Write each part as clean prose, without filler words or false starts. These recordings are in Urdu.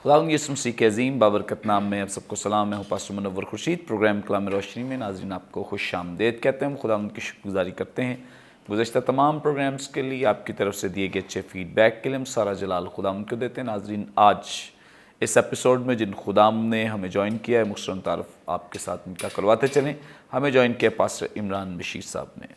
خداوند یسوع مسیح کے عظیم بابرکت نام میں آپ سب کو سلام. میں ہوں پاسٹر منور خورشید. پروگرام کلام روشنی میں ناظرین آپ کو خوش آمدید کہتے ہیں. خداوند کی شکر گزاری کرتے ہیں گزشتہ تمام پروگرامز کے لیے آپ کی طرف سے دیے گئے اچھے فیڈ بیک کے لیے. ہم سارا جلال خداوند کو دیتے ہیں. ناظرین آج اس ایپیسوڈ میں جن خداوند نے ہمیں جوائن کیا ہے مختصراً تعارف آپ کے ساتھ ان کا کرواتے چلیں. ہمیں جوائن کیا پاسٹر عمران بشیر صاحب نے.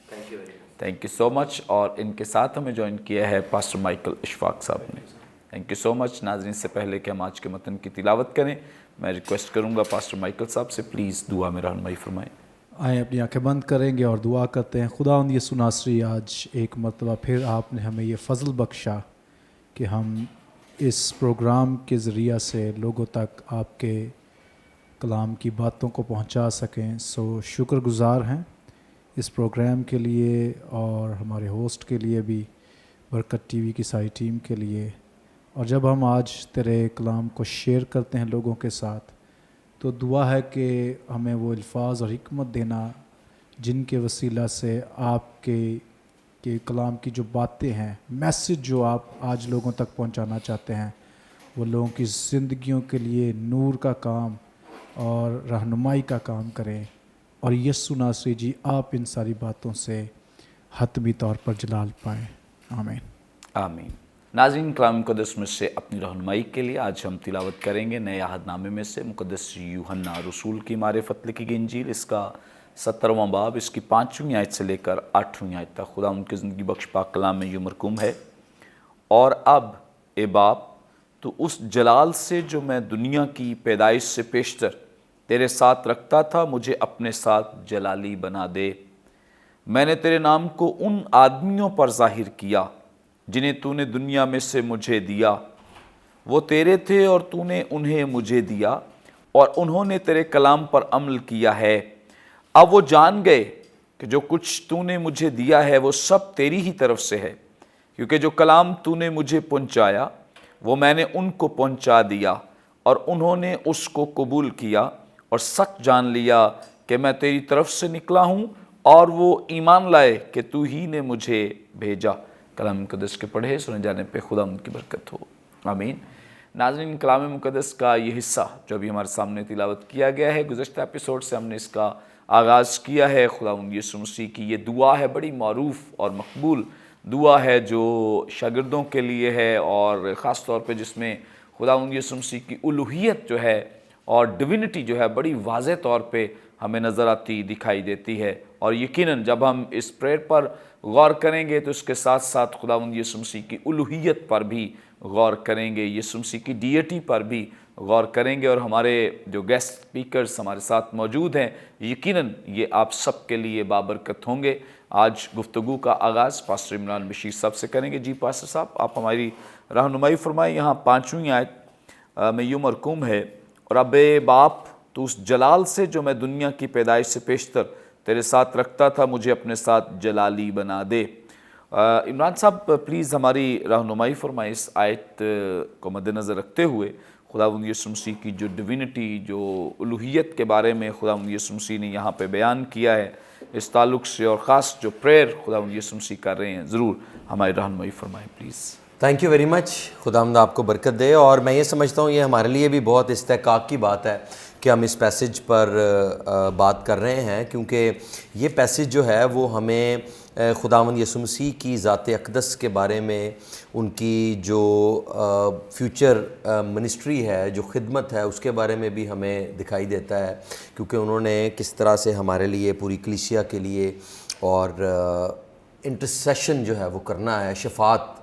تھینک یو سو مچ. اور ان کے ساتھ ہمیں جوائن کیا ہے پاسٹر مائیکل اشفاق صاحب نے. تھینک یو سو مچ. ناظرین سے پہلے کہ ہم آج کے متن کی تلاوت کریں میں ریکویسٹ کروں گا پاسٹر مائیکل صاحب سے پلیز دعا میں رہنمائی فرمائیں. آئیں اپنی آنکھیں بند کریں گے اور دعا کرتے ہیں. خداوند یسوع ناصری آج ایک مرتبہ پھر آپ نے ہمیں یہ فضل بخشا کہ ہم اس پروگرام کے ذریعہ سے لوگوں تک آپ کے کلام کی باتوں کو پہنچا سکیں. سو شکر گزار ہیں اس پروگرام کے لیے اور ہمارے ہوسٹ کے لیے بھی, برکت ٹی وی کی ساری ٹیم کے لیے. اور جب ہم آج تیرے کلام کو شیئر کرتے ہیں لوگوں کے ساتھ تو دعا ہے کہ ہمیں وہ الفاظ اور حکمت دینا جن کے وسیلہ سے آپ کے کلام کی جو باتیں ہیں, میسج جو آپ آج لوگوں تک پہنچانا چاہتے ہیں, وہ لوگوں کی زندگیوں کے لیے نور کا کام اور رہنمائی کا کام کریں. اور یسوع ناصری جی آپ ان ساری باتوں سے حتمی طور پر جلال پائیں. آمین آمین. ناظرین کلام مقدس میں سے اپنی رہنمائی کے لیے آج ہم تلاوت کریں گے نئے عہد نامے میں سے مقدس یوحنا رسول کی معرفت لکھی گئی انجیل, اس کا 17واں باب, اس کی 5ویں آیت سے لے کر 8ویں آیت تک. خدا ان کی زندگی بخش پاک کلام میں یوں مرقوم ہے. اور اب اے باپ تو اس جلال سے جو میں دنیا کی پیدائش سے پیشتر تیرے ساتھ رکھتا تھا مجھے اپنے ساتھ جلالی بنا دے. میں نے تیرے نام کو ان آدمیوں پر ظاہر کیا جنہیں تو نے دنیا میں سے مجھے دیا. وہ تیرے تھے اور تو نے انہیں مجھے دیا اور انہوں نے تیرے کلام پر عمل کیا ہے. اب وہ جان گئے کہ جو کچھ تو نے مجھے دیا ہے وہ سب تیری ہی طرف سے ہے, کیونکہ جو کلام تو نے مجھے پہنچایا وہ میں نے ان کو پہنچا دیا اور انہوں نے اس کو قبول کیا اور سچ جان لیا کہ میں تیری طرف سے نکلا ہوں, اور وہ ایمان لائے کہ تو ہی نے مجھے بھیجا. کلام مقدس کے پڑھے سنے جانے پہ خدا ان کی برکت ہو. آمین. ناظرین کلام مقدس کا یہ حصہ جو ابھی ہمارے سامنے تلاوت کیا گیا ہے, گزشتہ ایپیسوڈ سے ہم نے اس کا آغاز کیا ہے. خداوند یسوع مسیح کی یہ دعا ہے, بڑی معروف اور مقبول دعا ہے جو شاگردوں کے لیے ہے, اور خاص طور پہ جس میں خداوند یسوع مسیح کی الوہیت جو ہے اور ڈیوینٹی جو ہے بڑی واضح طور پہ ہمیں نظر آتی دکھائی دیتی ہے. اور یقیناً جب ہم اس پریئر پر غور کریں گے تو اس کے ساتھ ساتھ خداوند یسوع مسیح کی الوہیت پر بھی غور کریں گے, یسوع مسیح کی ڈیٹی پر بھی غور کریں گے. اور ہمارے جو گیسٹ اسپیکرز ہمارے ساتھ موجود ہیں یقیناً یہ آپ سب کے لیے بابرکت ہوں گے. آج گفتگو کا آغاز پاسٹر عمران بشیر صاحب سے کریں گے. جی پاسٹر صاحب آپ ہماری رہنمائی فرمائیں. یہاں 5ویں آیت میں یوں مرقوم ہے, اور اب اے باپ تو اس جلال سے جو میں دنیا کی پیدائش سے پیشتر تیرے ساتھ رکھتا تھا مجھے اپنے ساتھ جلالی بنا دے. عمران صاحب پلیز ہماری رہنمائی فرمائیں اس آیت کو مد نظر رکھتے ہوئے. خداوند یسوع مسیح کی جو ڈیوینٹی, جو الوہیت کے بارے میں خداوند یسوع مسیح نے یہاں پہ بیان کیا ہے, اس تعلق سے اور خاص جو پریئر خداوند یسوع مسیح کر رہے ہیں, ضرور ہماری رہنمائی فرمائیں please. Thank you very much. خداوند آپ کو برکت دے. اور میں یہ سمجھتا ہوں یہ ہمارے لیے بھی بہت استحقاق کی بات ہے کہ ہم اس پیسج پر بات کر رہے ہیں, کیونکہ یہ پیسج جو ہے وہ ہمیں خداوند یسوع مسیح کی ذات اقدس کے بارے میں, ان کی جو فیوچر منسٹری ہے, جو خدمت ہے, اس کے بارے میں بھی ہمیں دکھائی دیتا ہے, کیونکہ انہوں نے کس طرح سے ہمارے لیے پوری کلیسیا کے لیے اور انٹرسیشن جو ہے وہ کرنا ہے, شفاعت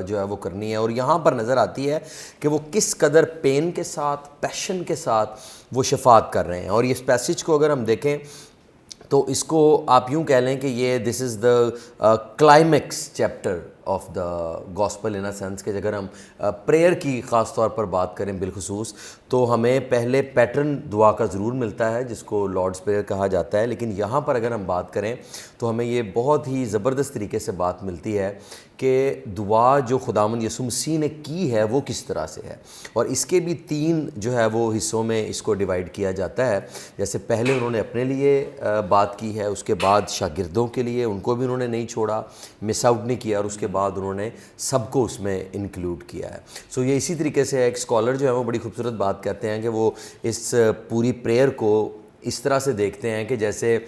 جو ہے وہ کرنی ہے. اور یہاں پر نظر آتی ہے کہ وہ کس قدر پین کے ساتھ, پیشن کے ساتھ وہ شفاعت کر رہے ہیں. اور اس پیسج کو اگر ہم دیکھیں تو اس کو آپ یوں کہہ لیں کہ یہ this is the climax chapter of the gospel in a sense کہ اگر ہم پریئر کی خاص طور پر بات کریں بالخصوص تو ہمیں پہلے پیٹرن دعا کا ضرور ملتا ہے جس کو لارڈس پریئر کہا جاتا ہے, لیکن یہاں پر اگر ہم بات کریں تو ہمیں یہ بہت ہی زبردست طریقے سے بات ملتی ہے کہ دعا جو خداوند یسوع مسیح نے کی ہے وہ کس طرح سے ہے، اور اس کے بھی 3 جو ہے وہ حصوں میں اس کو ڈیوائیڈ کیا جاتا ہے۔ جیسے پہلے انہوں نے اپنے لیے بات کی ہے، اس کے بعد شاگردوں کے لیے، ان کو بھی انہوں نے نہیں چھوڑا، مس آؤٹ نہیں کیا، اور اس کے بعد انہوں نے سب کو اس میں انکلوڈ کیا ہے۔ سو یہ اسی طریقے سے ایک اسکالر جو ہے وہ بڑی خوبصورت بات کہتے ہیں کہ وہ اس پوری پریئر کو اس طرح سے دیکھتے ہیں کہ جیسے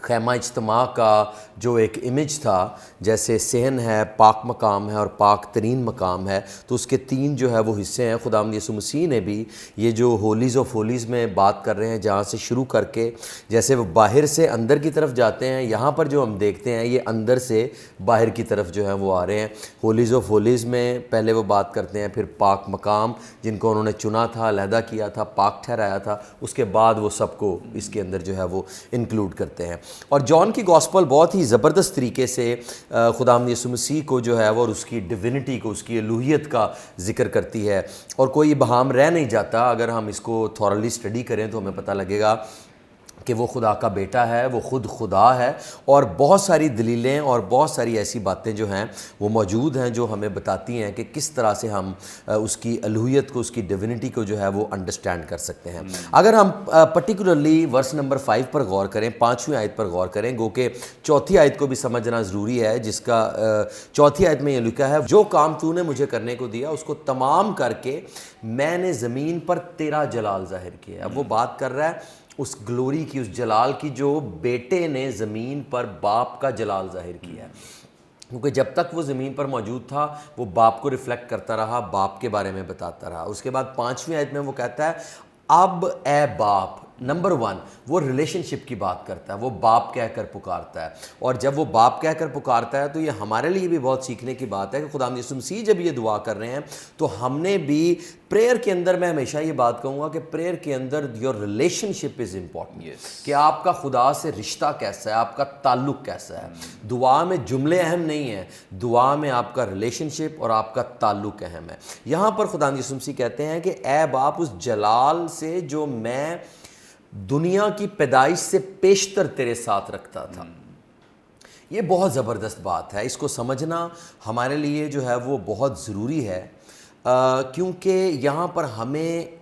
خیمہ اجتماع کا جو ایک امیج تھا، جیسے صحن ہے، پاک مقام ہے اور پاک ترین مقام ہے، تو اس کے 3 جو ہے وہ حصے ہیں۔ خداوند یسوع مسیح نے بھی یہ جو ہولیز آف ہولیز میں بات کر رہے ہیں، جہاں سے شروع کر کے جیسے وہ باہر سے اندر کی طرف جاتے ہیں، یہاں پر جو ہم دیکھتے ہیں یہ اندر سے باہر کی طرف جو ہے وہ آ رہے ہیں۔ ہولیز آف ہولیز میں پہلے وہ بات کرتے ہیں، پھر پاک مقام جن کو انہوں نے چنا تھا، علیحدہ کیا تھا، پاک ٹھہرایا تھا، اس کے بعد وہ سب کو اس کے اندر جو ہے وہ انکلوڈ کرتے ہیں۔ اور جان کی گاسپل بہت ہی زبردست طریقے سے خداوند یسوع مسیح کو جو ہے وہ اور اس کی ڈیوینٹی کو، اس کی الوہیت کا ذکر کرتی ہے، اور کوئی ابہام رہ نہیں جاتا۔ اگر ہم اس کو تھورلی اسٹڈی کریں تو ہمیں پتہ لگے گا کہ وہ خدا کا بیٹا ہے، وہ خود خدا ہے، اور بہت ساری دلیلیں اور بہت ساری ایسی باتیں جو ہیں وہ موجود ہیں جو ہمیں بتاتی ہیں کہ کس طرح سے ہم اس کی الوہیت کو، اس کی ڈیوینٹی کو جو ہے وہ انڈرسٹینڈ کر سکتے ہیں۔ اگر ہم پرٹیکولرلی ورس نمبر 5 پر غور کریں، 5ویں آیت پر غور کریں، گو کہ 4تھی آیت کو بھی سمجھنا ضروری ہے، جس کا 4تھی آیت میں یہ لکھا ہے، جو کام تو نے مجھے کرنے کو دیا اس کو تمام کر کے میں نے زمین پر تیرا جلال ظاہر کیا۔ اب وہ بات کر رہا ہے اس گلوری کی، اس جلال کی جو بیٹے نے زمین پر باپ کا جلال ظاہر کیا ہے، کیونکہ جب تک وہ زمین پر موجود تھا وہ باپ کو ریفلیکٹ کرتا رہا، باپ کے بارے میں بتاتا رہا۔ اس کے بعد 5ویں آیت میں وہ کہتا ہے، اب اے باپ، نمبر 1 وہ ریلیشن شپ کی بات کرتا ہے، وہ باپ کہہ کر پکارتا ہے، اور جب وہ باپ کہہ کر پکارتا ہے تو یہ ہمارے لیے بھی بہت سیکھنے کی بات ہے کہ خداوند یسوع مسیح جب یہ دعا کر رہے ہیں تو ہم نے بھی پریئر کے اندر، میں ہمیشہ یہ بات کہوں گا کہ پریئر کے اندر your relationship is important, کہ آپ کا خدا سے رشتہ کیسا ہے، آپ کا تعلق کیسا ہے۔ دعا میں جملے اہم نہیں ہیں، دعا میں آپ کا ریلیشن شپ اور آپ کا تعلق اہم ہے۔ یہاں پر خداوند یسوع مسیح کہتے ہیں کہ اے باپ، اس جلال سے جو میں دنیا کی پیدائش سے پیشتر تیرے ساتھ رکھتا تھا۔ یہ بہت زبردست بات ہے، اس کو سمجھنا ہمارے لیے جو ہے وہ بہت ضروری ہے، کیونکہ یہاں پر ہمیں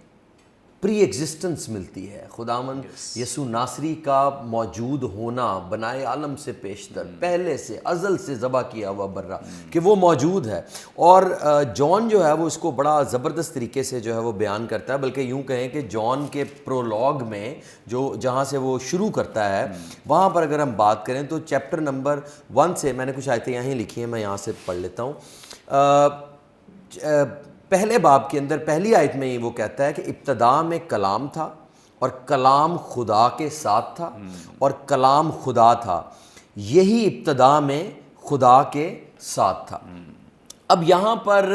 پری ایگزسٹنس ملتی ہے، خداوند یسوع ناصری کا موجود ہونا، بنائے عالم سے پیشتر، پہلے سے ازل سے ذبح کیا ہوا برہ، کہ وہ موجود ہے۔ اور جان جو ہے وہ اس کو بڑا زبردست طریقے سے جو ہے وہ بیان کرتا ہے، بلکہ یوں کہیں کہ جان کے پرولوگ میں جو جہاں سے وہ شروع کرتا ہے، وہاں پر اگر ہم بات کریں تو چیپٹر نمبر 1 سے، میں نے کچھ آیتیں یہیں لکھی ہیں، میں یہاں سے پڑھ لیتا ہوں۔ پہلے باب کے اندر پہلی آیت میں ہی وہ کہتا ہے کہ ابتدا میں کلام تھا اور کلام خدا کے ساتھ تھا اور کلام خدا تھا، یہی ابتدا میں خدا کے ساتھ تھا۔ اب یہاں پر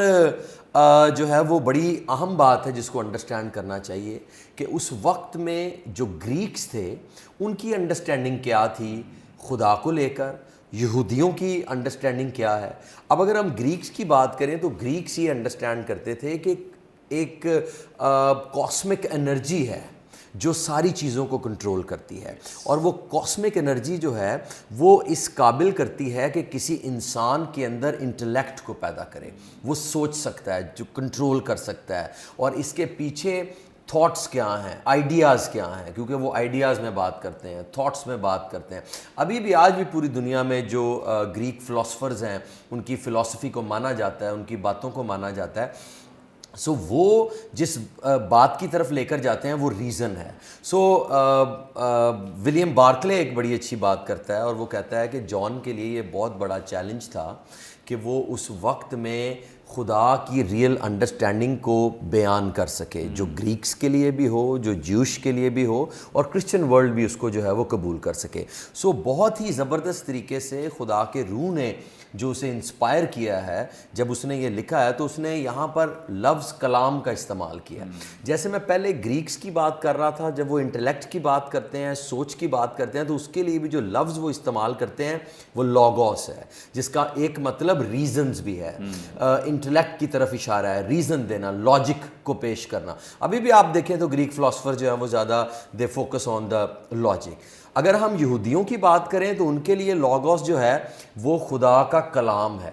جو ہے وہ بڑی اہم بات ہے جس کو انڈرسٹینڈ کرنا چاہیے کہ اس وقت میں جو گریکس تھے ان کی انڈرسٹینڈنگ کیا تھی خدا کو لے کر، یہودیوں کی انڈرسٹینڈنگ کیا ہے۔ اب اگر ہم گریکس کی بات کریں تو گریکس یہ انڈرسٹینڈ کرتے تھے کہ ایک کاسمک انرجی ہے جو ساری چیزوں کو کنٹرول کرتی ہے، اور وہ کاسمک انرجی جو ہے وہ اس قابل کرتی ہے کہ کسی انسان کے اندر انٹلیکٹ کو پیدا کرے، وہ سوچ سکتا ہے، جو کنٹرول کر سکتا ہے، اور اس کے پیچھے تھاٹس کیا ہیں، آئیڈیاز کیا ہیں، کیونکہ وہ آئیڈیاز میں بات کرتے ہیں، تھاٹس میں بات کرتے ہیں۔ ابھی بھی آج بھی پوری دنیا میں جو گریک فلاسفرز ہیں ان کی فلسفی کو مانا جاتا ہے، ان کی باتوں کو مانا جاتا ہے، سو وہ جس بات کی طرف لے کر جاتے ہیں وہ ریزن ہے۔ سو ولیم بارکلے ایک بڑی اچھی بات کرتا ہے، اور وہ کہتا ہے کہ جان کے لیے یہ بہت بڑا چیلنج تھا کہ وہ اس وقت میں خدا کی ریئل انڈرسٹینڈنگ کو بیان کر سکے، جو گریکس کے لیے بھی ہو، جو جیوش کے لیے بھی ہو، اور کرسچن ورلڈ بھی اس کو جو ہے وہ قبول کر سکے۔ سو بہت ہی زبردست طریقے سے خدا کے روح نے جو اسے انسپائر کیا ہے، جب اس نے یہ لکھا ہے تو اس نے یہاں پر لفظ کلام کا استعمال کیا۔ جیسے میں پہلے گریکس کی بات کر رہا تھا، جب وہ انٹلیکٹ کی بات کرتے ہیں، سوچ کی بات کرتے ہیں، تو اس کے لیے بھی جو لفظ وہ استعمال کرتے ہیں وہ لوگوس ہے، جس کا ایک مطلب ریزنز بھی ہے، انٹلیکٹ کی طرف اشارہ ہے، ریزن دینا، لاجک کو پیش کرنا۔ ابھی بھی آپ دیکھیں تو گریک فلاسفر جو ہیں وہ زیادہ they focus on the logic. اگر ہم یہودیوں کی بات کریں تو ان کے لیے لوگوس جو ہے وہ خدا کا کلام ہے،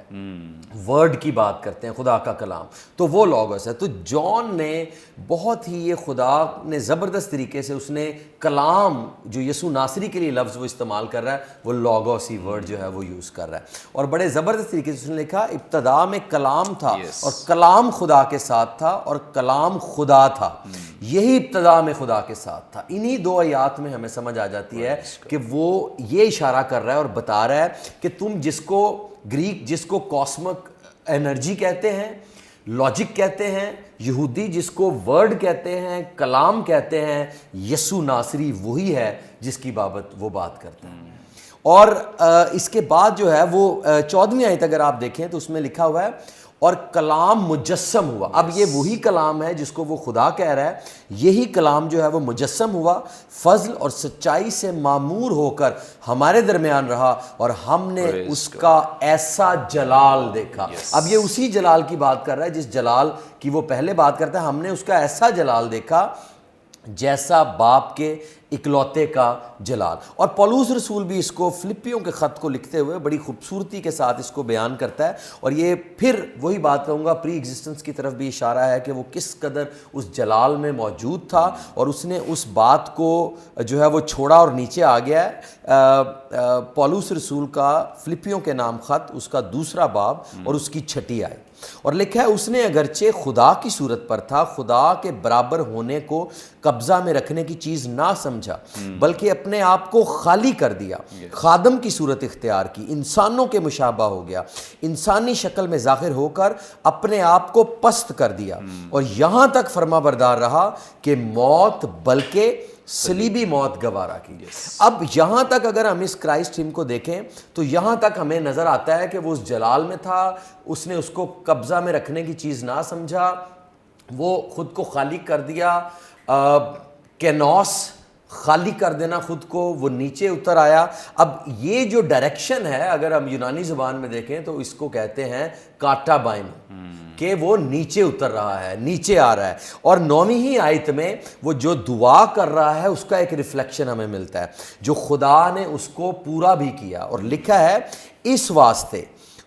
ورڈ کی بات کرتے ہیں، خدا کا کلام، تو وہ لوگوس ہے۔ تو جان نے بہت ہی یہ خدا نے زبردست طریقے سے اس نے کلام جو یسوع ناصری کے لیے لفظ وہ استعمال کر رہا ہے وہ لوگوس ہی ورڈ جو ہے وہ یوز کر رہا ہے، اور بڑے زبردست طریقے سے اس نے لکھا ابتدا میں کلام تھا اور کلام خدا کے ساتھ تھا اور کلام خدا تھا، یہی ابتدا میں خدا کے ساتھ تھا۔ انہی دو آیات میں ہمیں سمجھ آ جاتی ہے کہ وہ یہ اشارہ کر رہا ہے اور بتا رہا ہے کہ تم جس کو گریک جس کو کاسمک انرجی کہتے ہیں، لاجک کہتے ہیں، یہودی جس کو ورڈ کہتے ہیں، کلام کہتے ہیں، یسوع ناصری وہی ہے جس کی بابت وہ بات کرتے ہیں۔ اور اس کے بعد جو ہے وہ 14ویں آیت اگر آپ دیکھیں تو اس میں لکھا ہوا ہے اور کلام مجسم ہوا۔ اب یہ وہی کلام ہے جس کو وہ خدا کہہ رہا ہے، یہی کلام جو ہے وہ مجسم ہوا، فضل اور سچائی سے معمور ہو کر ہمارے درمیان رہا اور ہم نے اس کا ایسا جلال دیکھا۔ اب یہ اسی جلال کی بات کر رہا ہے جس جلال کی وہ پہلے بات کرتا ہے، ہم نے اس کا ایسا جلال دیکھا جیسا باپ کے اکلوتے کا جلال۔ اور پولس رسول بھی اس کو فلپیوں کے خط کو لکھتے ہوئے بڑی خوبصورتی کے ساتھ اس کو بیان کرتا ہے، اور یہ پھر وہی بات کہوں گا پری ایگزسٹنس کی طرف بھی اشارہ ہے کہ وہ کس قدر اس جلال میں موجود تھا اور اس نے اس بات کو جو ہے وہ چھوڑا اور نیچے آ گیا ہے۔ پولس رسول کا فلپیوں کے نام خط اس کا 2 باب اور اس کی 6 آیت، اور لکھا ہے اس نے اگرچہ خدا کی صورت پر تھا، خدا کے برابر ہونے کو قبضہ میں رکھنے کی چیز نہ سمجھا، بلکہ اپنے آپ کو خالی کر دیا، خادم کی صورت اختیار کی، انسانوں کے مشابہ ہو گیا، انسانی شکل میں ظاہر ہو کر اپنے آپ کو پست کر دیا، اور یہاں تک فرما بردار رہا کہ موت بلکہ صلیبی موت گوارا کی۔ اب یہاں تک اگر ہم اس کرائسٹ ہم کو دیکھیں تو یہاں تک ہمیں نظر آتا ہے کہ وہ اس جلال میں تھا، اس نے اس کو قبضہ میں رکھنے کی چیز نہ سمجھا، وہ خود کو خالی کر دیا، کینوس خالی کر دینا خود کو، وہ نیچے اتر آیا۔ اب یہ جو ڈائریکشن ہے اگر ہم یونانی زبان میں دیکھیں تو اس کو کہتے ہیں کاٹا بائنو، کہ وہ نیچے اتر رہا ہے، نیچے آ رہا ہے۔ اور 9ویں ہی آیت میں وہ جو دعا کر رہا ہے اس کا ایک ریفلیکشن ہمیں ملتا ہے، جو خدا نے اس کو پورا بھی کیا، اور لکھا ہے اس واسطے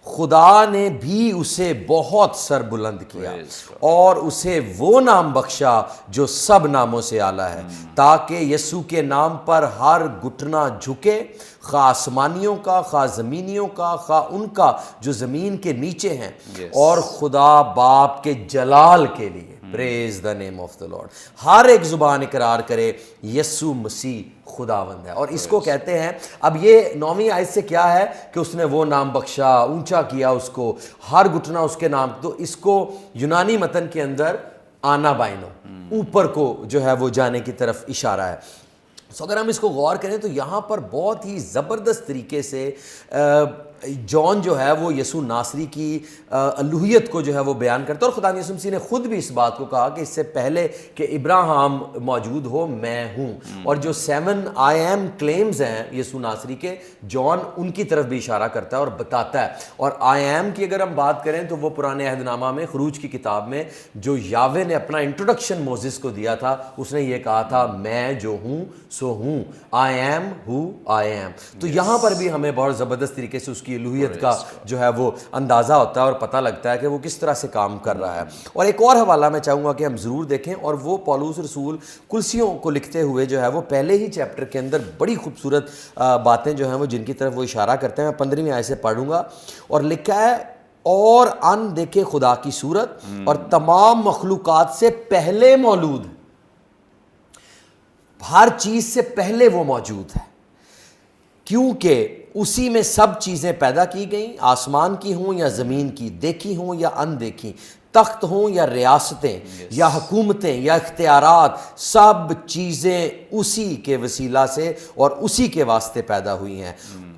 خدا نے بھی اسے بہت سر بلند کیا اور اسے وہ نام بخشا جو سب ناموں سے اعلیٰ ہے، تاکہ یسوع کے نام پر ہر گھٹنا جھکے، خواہ آسمانیوں کا، خواہ زمینیوں کا، خواہ ان کا جو زمین کے نیچے ہیں، اور خدا باپ کے جلال کے لیے پریز دا نیم آف دا لارڈ ہر ایک زبان اقرار کرے یسوع مسیح خداوند ہے۔ اور اس کو کہتے ہیں، اب یہ 9ویں آیت سے کیا ہے کہ اس نے وہ نام بخشا، اونچا کیا اس کو، ہر گھٹنا اس کے نام، تو اس کو یونانی متن کے اندر آنا بائنو، اوپر کو جو ہے وہ جانے کی طرف اشارہ ہے۔ اگر ہم اس کو غور کریں تو یہاں پر بہت ہی زبردست طریقے سے جان جو ہے وہ یسوع ناصری کی الوہیت کو جو ہے وہ بیان کرتا ہے، اور خدا یسوع مسیح نے خود بھی اس بات کو کہا کہ اس سے پہلے کہ ابراہیم موجود ہو میں ہوں، اور جو 7 آئی ایم کلیمز ہیں یسوع ناصری کے، جان ان کی طرف بھی اشارہ کرتا ہے اور بتاتا ہے۔ اور آئی ایم کی اگر ہم بات کریں تو وہ پرانے عہد نامہ میں خروج کی کتاب میں جو یاوے نے اپنا انٹروڈکشن موزس کو دیا تھا، اس نے یہ کہا تھا میں جو ہوں سو ہوں، I am who I am. تو یہاں پر بھی ہمیں بہت زبردست طریقے سے اس کی الوہیت کا جو ہے وہ اندازہ ہوتا ہے اور پتہ لگتا ہے کہ وہ کس طرح سے کام کر رہا ہے۔ اور ایک اور حوالہ میں چاہوں گا کہ ہم ضرور دیکھیں، اور وہ پولس رسول کلسیوں کو لکھتے ہوئے جو ہے وہ پہلے ہی چیپٹر کے اندر بڑی خوبصورت باتیں جو ہیں وہ جن کی طرف وہ اشارہ کرتے ہیں، میں 15ویں آیت سے پڑھوں گا، اور لکھا ہے اور ان دیکھے خدا کی صورت اور تمام مخلوقات سے پہلے مولود، ہر چیز سے پہلے وہ موجود ہے، کیونکہ اسی میں سب چیزیں پیدا کی گئیں، آسمان کی ہوں یا زمین کی، دیکھی ہوں یا ان دیکھی، تخت ہوں یا ریاستیں یا حکومتیں یا اختیارات، سب چیزیں اسی کے وسیلہ سے اور اسی کے واسطے پیدا ہوئی ہیں،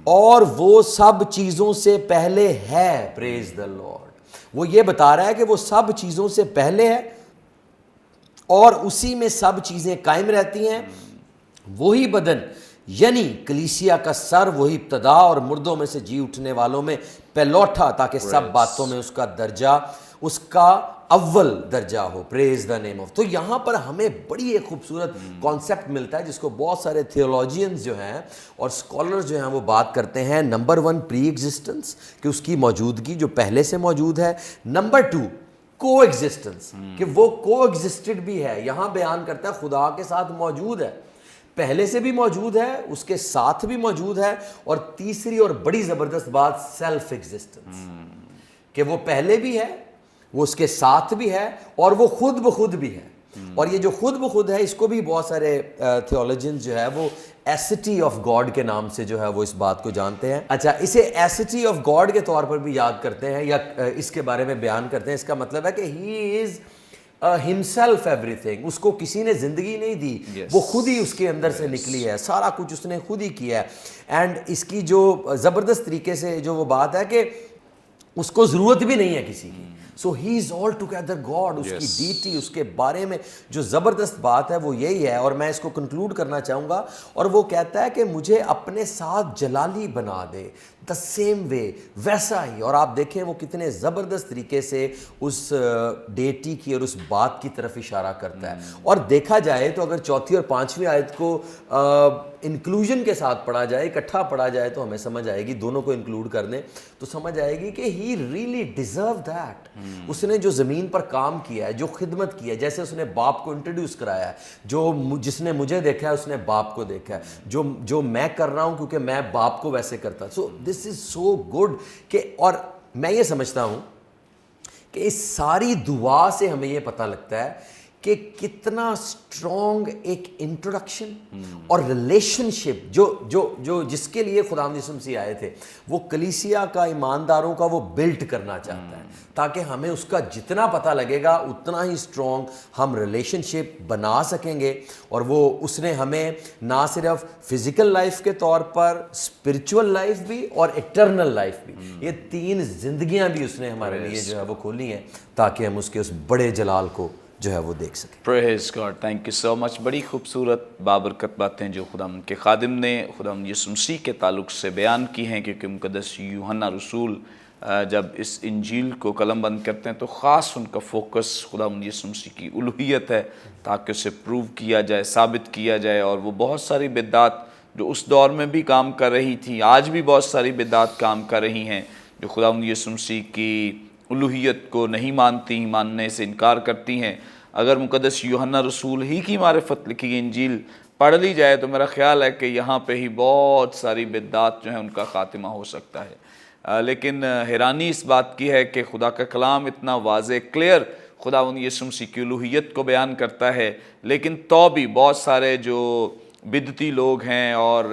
اور وہ سب چیزوں سے پہلے ہے۔ پریز دا لارڈ، وہ یہ بتا رہا ہے کہ وہ سب چیزوں سے پہلے ہے اور اسی میں سب چیزیں قائم رہتی ہیں، وہی بدن یعنی کلیسیا کا سر، وہی ابتدا اور مردوں میں سے جی اٹھنے والوں میں پہلوٹا، تاکہ سب باتوں میں اس کا درجہ اس کا اول درجہ ہو. پریز دا نیم آف. تو یہاں پر ہمیں بڑی ایک خوبصورت کانسیپٹ ملتا ہے جس کو بہت سارے تھیولوجینز جو ہیں اور اسکالرز جو ہیں وہ بات کرتے ہیں. نمبر 1 پری ایگزسٹنس, کہ اس کی موجودگی جو پہلے سے موجود ہے. نمبر 2 کو ایگزسٹنس, کہ وہ کو ایگزسٹڈ بھی ہے. یہاں بیان کرتا ہے خدا کے ساتھ موجود ہے, پہلے سے بھی موجود ہے, اس کے ساتھ بھی موجود ہے. اور تیسری اور بڑی زبردست بات سیلف ایگزسٹنس, کہ وہ پہلے بھی ہے, وہ اس کے ساتھ بھی ہے, اور وہ خود بخود بھی ہے. اور یہ جو خود بخود ہے اس کو بھی بہت سارے تھیولوجنز جو ہے وہ ایسٹی آف گاڈ کے نام سے جو ہے وہ اس بات کو جانتے ہیں. اچھا, اسے ایسٹی آف گاڈ کے طور پر بھی یاد کرتے ہیں یا اس کے بارے میں بیان کرتے ہیں. اس کا مطلب ہے کہ ہی از himself everything. اس کو کسی نے زندگی نہیں دی, وہ خود ہی اس کے اندر سے نکلی ہے, سارا کچھ اس نے خود ہی کیا ہے. اینڈ اس کی جو زبردست طریقے سے جو وہ بات ہے کہ اس کو ضرورت بھی نہیں ہے کسی کی. سو ہی از آل ٹوگیدر گاڈ. اس کی ڈیٹی, اس کے بارے میں جو زبردست بات ہے وہ یہی ہے. اور میں اس کو کنکلوڈ کرنا چاہوں گا, اور وہ کہتا ہے کہ مجھے اپنے ساتھ جلالی بنا دے, دا سیم وے, ویسا ہی. اور آپ دیکھیں وہ کتنے زبردست طریقے سے اس ڈیٹی کی اور اس بات کی طرف اشارہ کرتا ہے. اور دیکھا جائے تو اگر چوتھی اور پانچویں آیت کو انکلوژن کے ساتھ پڑھا جائے, اکٹھا پڑھا جائے, تو ہمیں سمجھ آئے گی, دونوں کو انکلوڈ کر دیں تو سمجھ آئے گی کہ ہی ریئلی ڈیزرو دیٹ. اس نے جو زمین پر کام کیا ہے, جو خدمت کی ہے, جیسے اس نے باپ کو انٹروڈیوس کرایا ہے, جس نے مجھے دیکھا ہے اس نے باپ کو دیکھا ہے, جو میں کر رہا ہوں کیونکہ میں باپ کو ویسے کرتا. سو دس از سو گڈ کہ, اور میں یہ سمجھتا ہوں کہ اس ساری دعا سے ہمیں یہ پتہ لگتا ہے کہ کتنا اسٹرانگ ایک انٹروڈکشن اور ریلیشن شپ جو جس کے لیے خداوند یسوع مسیح آئے تھے, وہ کلیسیا کا, ایمانداروں کا وہ بلڈ کرنا چاہتا ہے, تاکہ ہمیں اس کا جتنا پتہ لگے گا اتنا ہی اسٹرانگ ہم ریلیشن شپ بنا سکیں گے. اور وہ اس نے ہمیں نہ صرف فزیکل لائف کے طور پر, اسپرچول لائف بھی اور ایٹرنل لائف بھی, یہ 3 زندگیاں بھی اس نے ہمارے لیے جو ہے وہ کھولی ہیں تاکہ ہم اس کے اس بڑے جلال کو جو ہے وہ دیکھ سکیں. پریز گاڈ, تھینک یو سو مچ. بڑی خوبصورت بابرکت باتیں جو خداوند کے خادم نے خداوند یسوع مسیح کے تعلق سے بیان کی ہیں, کیونکہ مقدس یوحنا رسول جب اس انجیل کو قلم بند کرتے ہیں تو خاص ان کا فوکس خداوند یسوع مسیح کی الوہیت ہے, تاکہ اسے پروو کیا جائے, ثابت کیا جائے. اور وہ بہت ساری بدعات جو اس دور میں بھی کام کر رہی تھی, آج بھی بہت ساری بدعات کام کر رہی ہیں, جو خداوند یسوع مسیح کی الوہیت کو نہیں مانتی, ماننے سے انکار کرتی ہیں. اگر مقدس یوحنا رسول ہی کی معرفت لکھی گئی انجیل پڑھ لی جائے تو میرا خیال ہے کہ یہاں پہ ہی بہت ساری بدعات جو ہیں ان کا خاتمہ ہو سکتا ہے. لیکن حیرانی اس بات کی ہے کہ خدا کا کلام اتنا واضح, کلیئر خداوند یسوع مسیح کی الوہیت کو بیان کرتا ہے, لیکن تو بھی بہت سارے جو بدعتی لوگ ہیں اور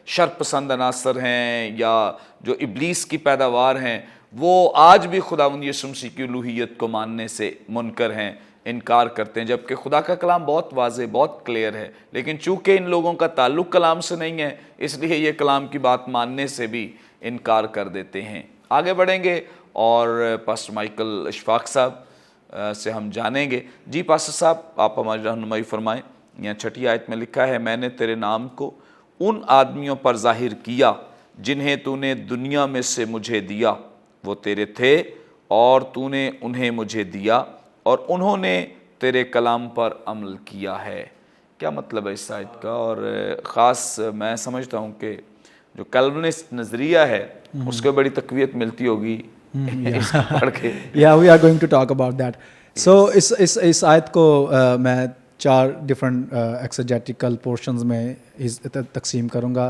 شر پسند عناصر ہیں یا جو ابلیس کی پیداوار ہیں, وہ آج بھی خداوند یسوع مسیح کی الوہیت کو ماننے سے منکر ہیں, انکار کرتے ہیں, جبکہ خدا کا کلام بہت واضح, بہت کلیئر ہے. لیکن چونکہ ان لوگوں کا تعلق کلام سے نہیں ہے, اس لیے یہ کلام کی بات ماننے سے بھی انکار کر دیتے ہیں. آگے بڑھیں گے اور پاسٹر مائیکل اشفاق صاحب سے ہم جانیں گے. جی پاسٹر صاحب, آپ ہماری رہنمائی فرمائیں. یہاں 6 آیت میں لکھا ہے, میں نے تیرے نام کو ان آدمیوں پر ظاہر کیا جنہیں تو نے دنیا میں سے مجھے دیا, وہ تیرے تھے اور تو نے انہیں مجھے دیا اور انہوں نے تیرے کلام پر عمل کیا ہے. کیا مطلب ہے اس آیت کا؟ اور خاص میں سمجھتا ہوں کہ جو کیلونسٹ نظریہ ہے اس کو بڑی تقویت ملتی ہوگی اس کو پڑھ کے. Yeah, we are going to talk about that. So اس آیت کو میں 4 ڈفرنٹ ایکسیجیٹیکل پورشنز میں تقسیم کروں گا.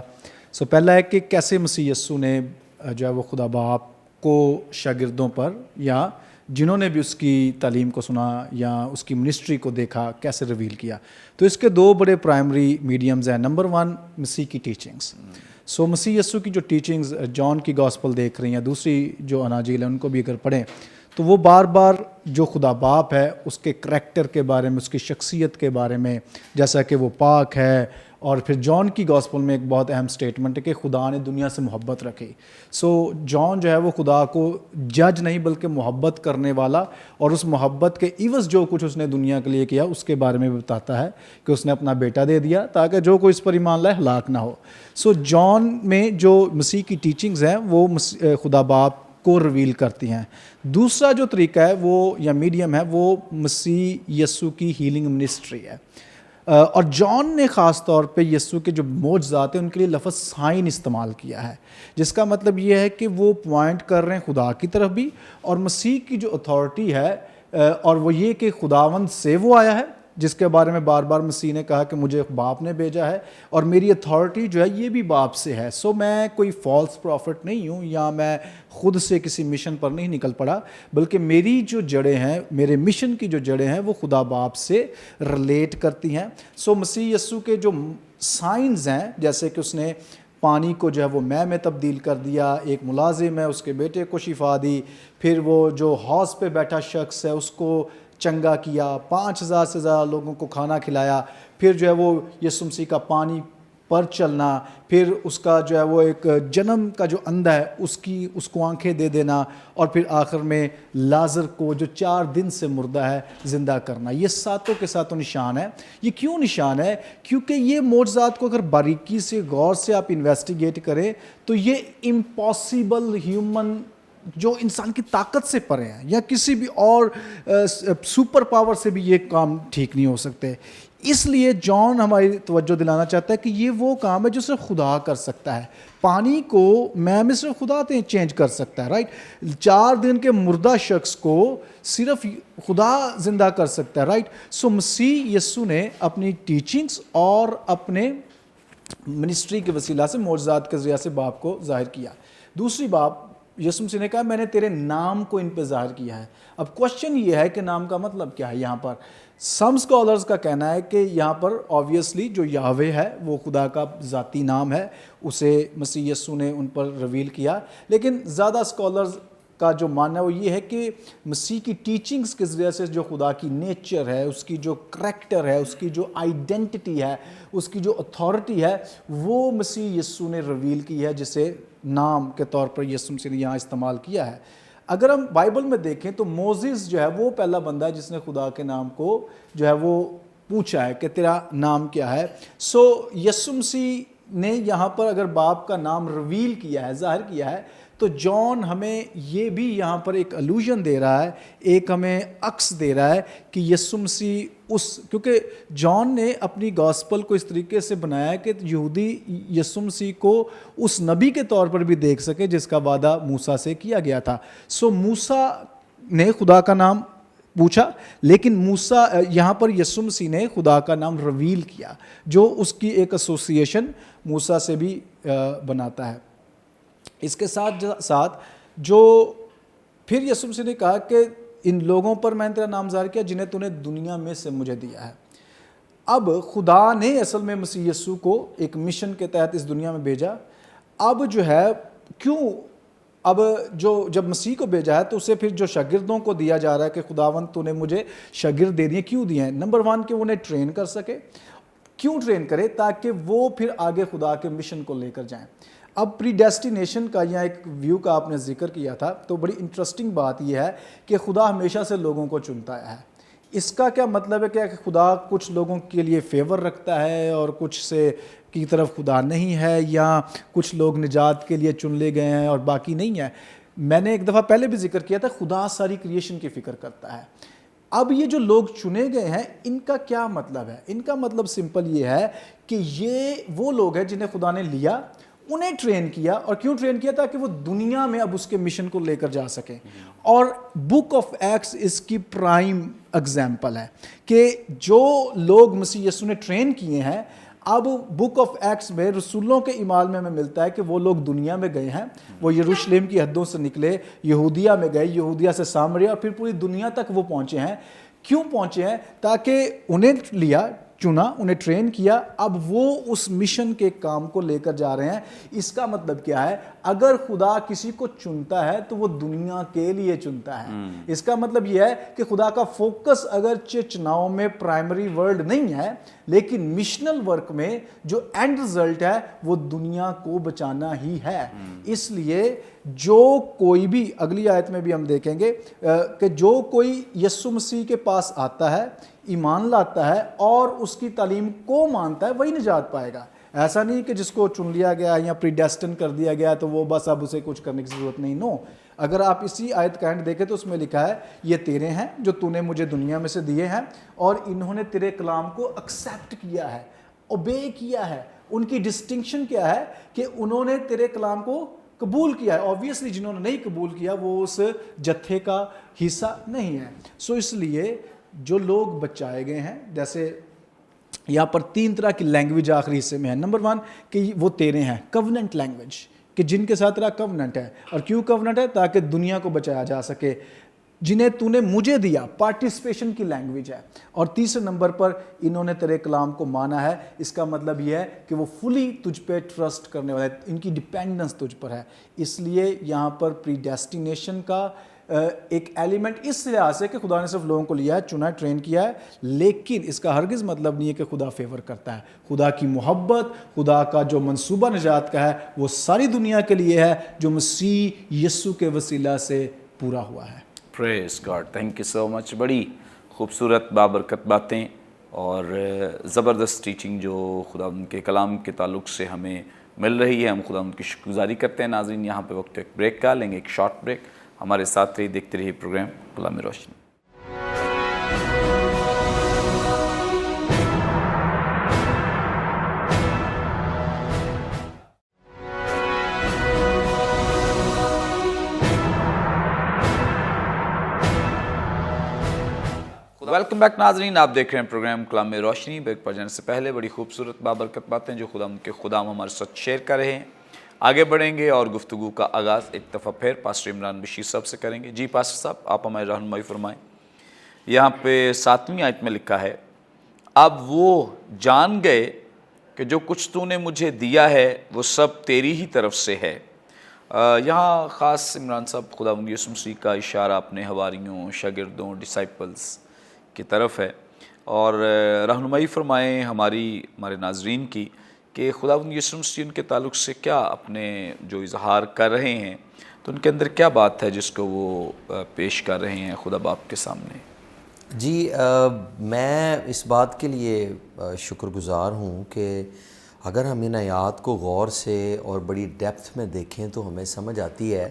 سو پہلا ہے کہ کیسے مسیح یسوع نے جو ہے وہ خدا باپ کو شاگردوں پر یا جنہوں نے بھی اس کی تعلیم کو سنا یا اس کی منسٹری کو دیکھا کیسے ریویل کیا. تو اس کے 2 بڑے پرائمری میڈیمز ہیں. نمبر 1 مسیح کی ٹیچنگز. سو مسیح یسوع کی جو ٹیچنگز جان کی گاسپل دیکھ رہی ہیں, دوسری جو اناجیل ہیں ان کو بھی اگر پڑھیں تو وہ بار بار جو خدا باپ ہے اس کے کریکٹر کے بارے میں, اس کی شخصیت کے بارے میں, جیسا کہ وہ پاک ہے. اور پھر جان کی گاسپل میں ایک بہت اہم سٹیٹمنٹ ہے کہ خدا نے دنیا سے محبت رکھی. سو جان جو ہے وہ خدا کو جج نہیں بلکہ محبت کرنے والا, اور اس محبت کے عوض جو کچھ اس نے دنیا کے لیے کیا اس کے بارے میں بتاتا ہے کہ اس نے اپنا بیٹا دے دیا تاکہ جو کوئی اس پر ایمان لائے ہلاک نہ ہو. سو جان میں جو مسیح کی ٹیچنگز ہیں وہ خدا باپ کو ریویل کرتی ہیں. دوسرا جو طریقہ ہے وہ یا میڈیم ہے وہ مسیح یسوع کی ہیلنگ منسٹری ہے. اور جان نے خاص طور پہ یسوع کے جو معجزات ہیں ان کے لیے لفظ سائن استعمال کیا ہے, جس کا مطلب یہ ہے کہ وہ پوائنٹ کر رہے ہیں خدا کی طرف بھی, اور مسیح کی جو اتھارٹی ہے اور وہ یہ کہ خداوند سے وہ آیا ہے, جس کے بارے میں بار بار مسیح نے کہا کہ مجھے باپ نے بھیجا ہے اور میری اتھارٹی جو ہے یہ بھی باپ سے ہے. سو میں کوئی فالس پروفٹ نہیں ہوں یا میں خود سے کسی مشن پر نہیں نکل پڑا, بلکہ میری جو جڑیں ہیں, میرے مشن کی جو جڑیں ہیں وہ خدا باپ سے ریلیٹ کرتی ہیں. سو مسیح یسوع کے جو سائنز ہیں, جیسے کہ اس نے پانی کو جو ہے وہ میں تبدیل کر دیا, ایک ملازم ہے اس کے بیٹے کو شفا دی, پھر وہ جو حوض پہ بیٹھا شخص ہے اس کو چنگا کیا, 5000 سے زیادہ لوگوں کو کھانا کھلایا, پھر جو ہے وہ یسوع مسیح کا پانی پر چلنا, پھر اس کا جو ہے وہ ایک جنم کا جو اندھا ہے اس کو آنکھیں دے دینا, اور پھر آخر میں لازر کو جو 4 دن سے مردہ ہے زندہ کرنا. یہ ساتوں کے ساتوں نشان ہے. یہ کیوں نشان ہے؟ کیونکہ یہ معجزات کو اگر باریکی سے غور سے آپ انویسٹیگیٹ کریں تو یہ امپاسبل ہیومن جو انسان کی طاقت سے پرے ہیں یا کسی بھی اور سپر پاور سے بھی یہ کام ٹھیک نہیں ہو سکتے. اس لیے جان ہماری توجہ دلانا چاہتا ہے کہ یہ وہ کام ہے جو صرف خدا کر سکتا ہے. پانی کو میں صرف خدا چینج کر سکتا ہے, رائٹ. 4 دن کے مردہ شخص کو صرف خدا زندہ کر سکتا ہے, رائٹ. سو مسیح یسوع نے اپنی ٹیچنگز اور اپنے منسٹری کے وسیلہ سے معجزات کے ذریعہ سے باپ کو ظاہر کیا. دوسری بات, یسوع مسیح نے کہا میں نے تیرے نام کو ان پہ ظاہر کیا ہے. اب کوشچن یہ ہے کہ نام کا مطلب کیا ہے یہاں پر. سم اسکالرز کا کہنا ہے کہ یہاں پر آبویسلی جو یاوے ہے وہ خدا کا ذاتی نام ہے, اسے مسیح یسوع نے ان پر ریویل کیا. لیکن زیادہ اسکالرز کا جو ماننا ہے وہ یہ ہے کہ مسیح کی ٹیچنگز کے ذریعے سے جو خدا کی نیچر ہے, اس کی جو کریکٹر ہے, اس کی جو آئیڈینٹی ہے, اس کی جو اتھارٹی ہے, وہ مسیح یسوع نے ریویل کی ہے, جسے نام کے طور پر یسوع مسیح نے یہاں استعمال کیا ہے. اگر ہم بائبل میں دیکھیں تو موزیز جو ہے وہ پہلا بندہ ہے جس نے خدا کے نام کو جو ہے وہ پوچھا ہے کہ تیرا نام کیا ہے. سو یسوع مسیح نے یہاں پر اگر باپ کا نام ریویل کیا ہے, ظاہر کیا ہے, تو جان ہمیں یہ بھی یہاں پر ایک الوژن دے رہا ہے, ایک ہمیں عکس دے رہا ہے کہ یسوع مسیح کیونکہ جان نے اپنی گاسپل کو اس طریقے سے بنایا ہے کہ یہودی یسوع مسیح کو اس نبی کے طور پر بھی دیکھ سکے جس کا وعدہ موسیٰ سے کیا گیا تھا. سو موسیٰ نے خدا کا نام پوچھا, لیکن موسیٰ یہاں پر یسوع مسیح نے خدا کا نام ریویل کیا, جو اس کی ایک ایسوسیشن موسیٰ سے بھی بناتا ہے. اس کے ساتھ ساتھ جو پھر یسوع مسیح نے کہا کہ ان لوگوں پر میں نے تیرا نام ظاہر کیا جنہیں تو نے دنیا میں سے مجھے دیا ہے. اب خدا نے اصل میں مسیح یسوع کو ایک مشن کے تحت اس دنیا میں بھیجا. اب جو ہے کیوں اب جب مسیح کو بھیجا ہے تو اسے پھر جو شاگردوں کو دیا جا رہا ہے کہ خداوند تو نے مجھے شاگرد دے دیے. کیوں دیے ہیں؟ نمبر 1 کہ وہ انہیں ٹرین کر سکے. کیوں ٹرین کرے؟ تاکہ وہ پھر آگے خدا کے مشن کو لے کر جائیں. اب پری ڈیسٹینیشن کا یا ایک ویو کا آپ نے ذکر کیا تھا, تو بڑی انٹرسٹنگ بات یہ ہے کہ خدا ہمیشہ سے لوگوں کو چنتا ہے. اس کا کیا مطلب ہے کہ خدا کچھ لوگوں کے لیے فیور رکھتا ہے اور کچھ سے کی طرف خدا نہیں ہے, یا کچھ لوگ نجات کے لیے چن لے گئے ہیں اور باقی نہیں ہے؟ میں نے ایک دفعہ پہلے بھی ذکر کیا تھا, خدا ساری کریشن کی فکر کرتا ہے. اب یہ جو لوگ چنے گئے ہیں ان کا کیا مطلب ہے؟ ان کا مطلب سمپل یہ ہے کہ یہ وہ لوگ ہیں جنہیں خدا نے لیا, انہیں ٹرین کیا. اور کیوں ٹرین کیا؟ تاکہ وہ دنیا میں اب اس کے مشن کو لے کر جا سکیں. اور بک آف ایکٹس اس کی پرائم اگزامپل ہے کہ جو لوگ مسیح یسوع نے ٹرین کیے ہیں, اب بک آف ایکٹس میں رسولوں کے اعمال میں ہمیں ملتا ہے کہ وہ لوگ دنیا میں گئے ہیں. وہ یروشلم کی حدوں سے نکلے, یہودیہ میں گئے, یہودیہ سے سامریہ, اور پھر پوری دنیا تک وہ پہنچے ہیں. کیوں پہنچے ہیں؟ تاکہ انہیں لیا, چنا, انہیں ٹرین کیا, اب وہ اس مشن کے کام کو لے کر جا رہے ہیں. اس کا مطلب کیا ہے؟ اگر خدا کسی کو چنتا ہے تو وہ دنیا کے لیے چنتا ہے. اس کا مطلب یہ ہے کہ خدا کا فوکس اگرچہ چناؤ میں پرائمری ورلڈ نہیں ہے, لیکن مشنل ورک میں جو اینڈ رزلٹ ہے وہ دنیا کو بچانا ہی ہے. اس لیے جو کوئی بھی, اگلی آیت میں بھی ہم دیکھیں گے کہ جو کوئی یسوع مسیح کے پاس آتا ہے, ایمان لاتا ہے اور اس کی تعلیم کو مانتا ہے, وہی نجات پائے گا. ایسا نہیں کہ جس کو چن لیا گیا یا پریڈیسٹن کر دیا گیا تو وہ بس اب اسے کچھ کرنے کی ضرورت نہیں. نو, اگر آپ اسی آیت کا اینڈ دیکھیں تو اس میں لکھا ہے یہ تیرے ہیں جو تو نے مجھے دنیا میں سے دیے ہیں اور انہوں نے تیرے کلام کو ایکسیپٹ کیا ہے, اوبے کیا ہے. ان کی ڈسٹنکشن کیا ہے کہ انہوں نے تیرے کلام کو قبول کیا ہے. آبویسلی جنہوں نے نہیں قبول کیا وہ اس جتھے کا حصہ نہیں ہے. سو اس لیے جو لوگ بچائے گئے ہیں, جیسے یہاں پر 3 طرح کی لینگویج آخری حصے میں ہے. نمبر 1 کہ وہ تیرے ہیں, کووننٹ لینگویج, کہ جن کے ساتھ تیرا کووننٹ ہے. اور کیوں کووننٹ ہے؟ تاکہ دنیا کو بچایا جا سکے. جنہیں تو نے مجھے دیا, پارٹیسپیشن کی لینگویج ہے. اور تیسرے نمبر پر انہوں نے تیرے کلام کو مانا ہے. اس کا مطلب یہ ہے کہ وہ فلی تجھ پہ ٹرسٹ کرنے والے, ان کی ڈیپینڈنس تجھ پر ہے. اس لیے یہاں پر پری ڈیسٹینیشن کا ایک ایلیمنٹ اس لحاظ سے کہ خدا نے صرف لوگوں کو لیا ہے, چنا ہے, ٹرین کیا ہے, لیکن اس کا ہرگز مطلب نہیں ہے کہ خدا فیور کرتا ہے. خدا کی محبت, خدا کا جو منصوبہ نجات کا ہے وہ ساری دنیا کے لیے ہے جو مسیح یسوع کے وسیلہ سے پورا ہوا ہے. پریز گاڈ, تھینک یو سو مچ. بڑی خوبصورت بابرکت باتیں اور زبردست ٹیچنگ جو خدا ان کے کلام کے تعلق سے ہمیں مل رہی ہے. ہم خدا ان کی شکر گزاری کرتے ہیں. ناظرین, یہاں پہ وقت ایک بریک کا لیں گے, ایک شارٹ بریک. ہمارے ساتھ رہی, دیکھتے رہیے پروگرام کلام روشنی. ویلکم بیک ناظرین, آپ دیکھ رہے ہیں پروگرام کلام روشنی. بریک پر جانے سے پہلے بڑی خوبصورت بابرکت باتیں جو خدا ان کے خدام ہمارے ساتھ شیئر کر رہے ہیں. آگے بڑھیں گے اور گفتگو کا آغاز ایک دفعہ پھر پاسٹر عمران بشیر صاحب سے کریں گے. جی پاسٹر صاحب, آپ ہماری رہنمائی فرمائیں. یہاں پہ 7ویں آیت میں لکھا ہے, اب وہ جان گئے کہ جو کچھ تو نے مجھے دیا ہے وہ سب تیری ہی طرف سے ہے. یہاں خاص عمران صاحب خدا یسوع مسیح کا اشارہ اپنے حواریوں, شاگردوں, ڈسائپلز کی طرف ہے, اور رہنمائی فرمائیں ہمارے ناظرین کی کہ خدا یسوع مسیح ان کے تعلق سے کیا اپنے جو اظہار کر رہے ہیں, تو ان کے اندر کیا بات ہے جس کو وہ پیش کر رہے ہیں خدا باپ کے سامنے. جی, میں اس بات کے لیے شکر گزار ہوں کہ اگر ہم ان آیات کو غور سے اور بڑی ڈیپتھ میں دیکھیں تو ہمیں سمجھ آتی ہے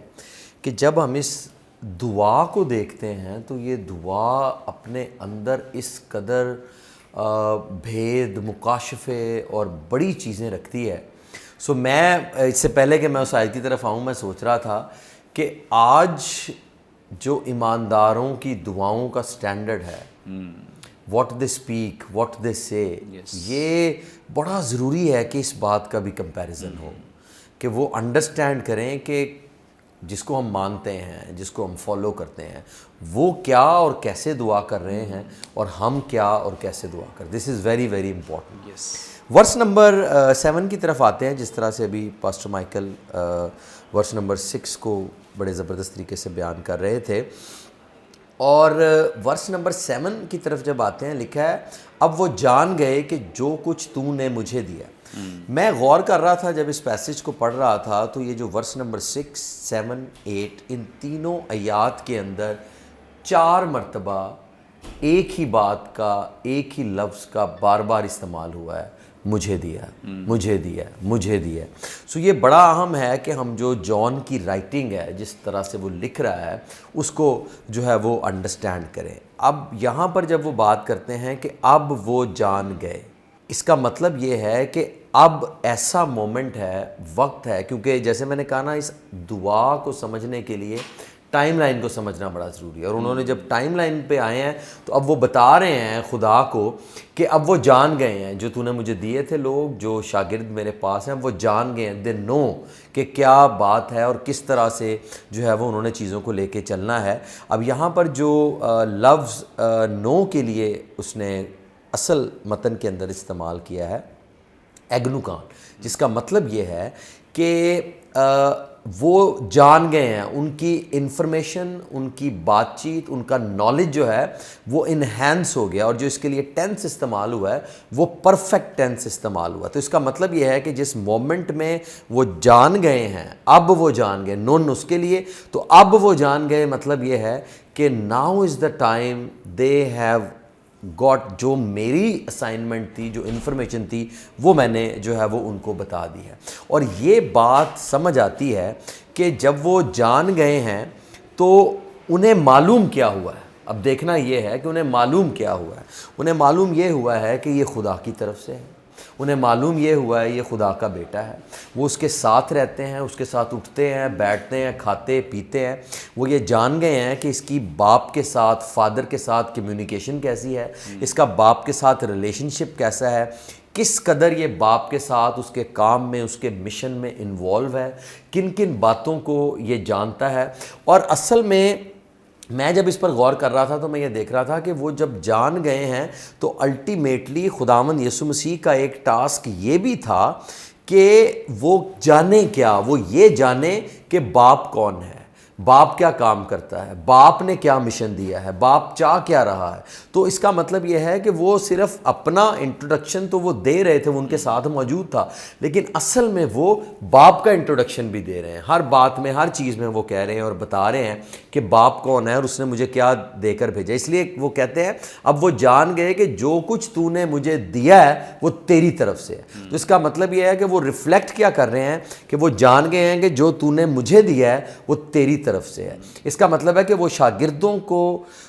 کہ جب ہم اس دعا کو دیکھتے ہیں تو یہ دعا اپنے اندر اس قدر بھید, مکاشفے اور بڑی چیزیں رکھتی ہے. سو میں اس سے پہلے کہ میں اس آیت کی طرف آؤں, میں سوچ رہا تھا کہ آج جو ایمانداروں کی دعاؤں کا سٹینڈرڈ ہے, what they speak, what they سے, یہ بڑا ضروری ہے کہ اس بات کا بھی کمپیریزن ہو, کہ وہ انڈرسٹینڈ کریں کہ جس کو ہم مانتے ہیں, جس کو ہم فالو کرتے ہیں, وہ کیا اور کیسے دعا کر رہے ہیں اور ہم کیا اور کیسے دعا کر. This is very very important. Verse number 7 کی طرف آتے ہیں. جس طرح سے ابھی پاسٹر مائیکل ورس نمبر 6 کو بڑے زبردست طریقے سے بیان کر رہے تھے, اور ورس نمبر 7 کی طرف جب آتے ہیں لکھا ہے اب وہ جان گئے کہ جو کچھ تو نے مجھے دیا. میں غور کر رہا تھا جب اس پیسج کو پڑھ رہا تھا تو یہ جو ورس نمبر 6, 7, 8 ان تینوں آیات کے اندر 4 مرتبہ ایک ہی بات کا, ایک ہی لفظ کا بار بار استعمال ہوا ہے, مجھے دیا, مجھے دیا, مجھے دیا. سو یہ بڑا اہم ہے کہ ہم جو جان کی رائٹنگ ہے, جس طرح سے وہ لکھ رہا ہے, اس کو جو ہے وہ انڈرسٹینڈ کریں. اب یہاں پر جب وہ بات کرتے ہیں کہ اب وہ جان گئے, اس کا مطلب یہ ہے کہ اب ایسا مومنٹ ہے, وقت ہے, کیونکہ جیسے میں نے کہا نا, اس دعا کو سمجھنے کے لیے ٹائم لائن کو سمجھنا بڑا ضروری ہے. اور انہوں نے جب ٹائم لائن پہ آئے ہیں تو اب وہ بتا رہے ہیں خدا کو کہ اب وہ جان گئے ہیں جو تو نے مجھے دیے تھے لوگ, جو شاگرد میرے پاس ہیں, وہ جان گئے ہیں. دے نو کہ کیا بات ہے اور کس طرح سے جو ہے وہ انہوں نے چیزوں کو لے کے چلنا ہے. اب یہاں پر جو لفظ نو کے لیے اس نے اصل متن کے اندر استعمال کیا ہے, ایگنوکان, جس کا مطلب یہ ہے کہ وہ جان گئے ہیں, ان کی انفارمیشن, ان کی بات چیت, ان کا نالج جو ہے وہ انہینس ہو گیا. اور جو اس کے لیے ٹینس استعمال ہوا ہے وہ پرفیکٹ ٹینس استعمال ہوا. تو اس کا مطلب یہ ہے کہ جس مومنٹ میں وہ جان گئے ہیں, اب وہ جان گئے, نون اس کے لیے, تو اب وہ جان گئے مطلب یہ ہے کہ now is the time they have got جو میری اسائنمنٹ تھی, جو انفارمیشن تھی, وہ میں نے جو ہے وہ ان کو بتا دی ہے. اور یہ بات سمجھ آتی ہے کہ جب وہ جان گئے ہیں تو انہیں معلوم کیا ہوا ہے. اب دیکھنا یہ ہے کہ انہیں معلوم کیا ہوا ہے. انہیں معلوم یہ ہوا ہے کہ یہ خدا کی طرف سے ہے. انہیں معلوم یہ ہوا ہے یہ خدا کا بیٹا ہے. وہ اس کے ساتھ رہتے ہیں, اس کے ساتھ اٹھتے ہیں, بیٹھتے ہیں, کھاتے پیتے ہیں. وہ یہ جان گئے ہیں کہ اس کی باپ کے ساتھ, فادر کے ساتھ کمیونیکیشن کیسی ہے, اس کا باپ کے ساتھ ریلیشن شپ کیسا ہے, کس قدر یہ باپ کے ساتھ اس کے کام میں, اس کے مشن میں انوالو ہے, کن کن باتوں کو یہ جانتا ہے. اور اصل میں جب اس پر غور کر رہا تھا تو میں یہ دیکھ رہا تھا کہ وہ جب جان گئے ہیں تو الٹیمیٹلی خداوند یسوع مسیح کا ایک ٹاسک یہ بھی تھا کہ وہ جانے کیا, وہ یہ جانے کہ باپ کون ہے, باپ کیا کام کرتا ہے, باپ نے کیا مشن دیا ہے, باپ چاہ کیا رہا ہے. تو اس کا مطلب یہ ہے کہ وہ صرف اپنا انٹروڈکشن تو وہ دے رہے تھے, وہ ان کے ساتھ موجود تھا, لیکن اصل میں وہ باپ کا انٹروڈکشن بھی دے رہے ہیں. ہر بات میں, ہر چیز میں وہ کہہ رہے ہیں اور بتا رہے ہیں کہ باپ کون ہے اور اس نے مجھے کیا دے کر بھیجا. اس لیے وہ کہتے ہیں اب وہ جان گئے کہ جو کچھ تو نے مجھے دیا ہے وہ تیری طرف سے ہے. تو اس کا مطلب یہ ہے کہ وہ ریفلیکٹ کیا کر رہے ہیں کہ وہ جان گئے ہیں کہ جو تو نے مجھے دیا ہے وہ تیری طرف سے ہے. اس کا مطلب ہے کہ وہ شاگردوں کو,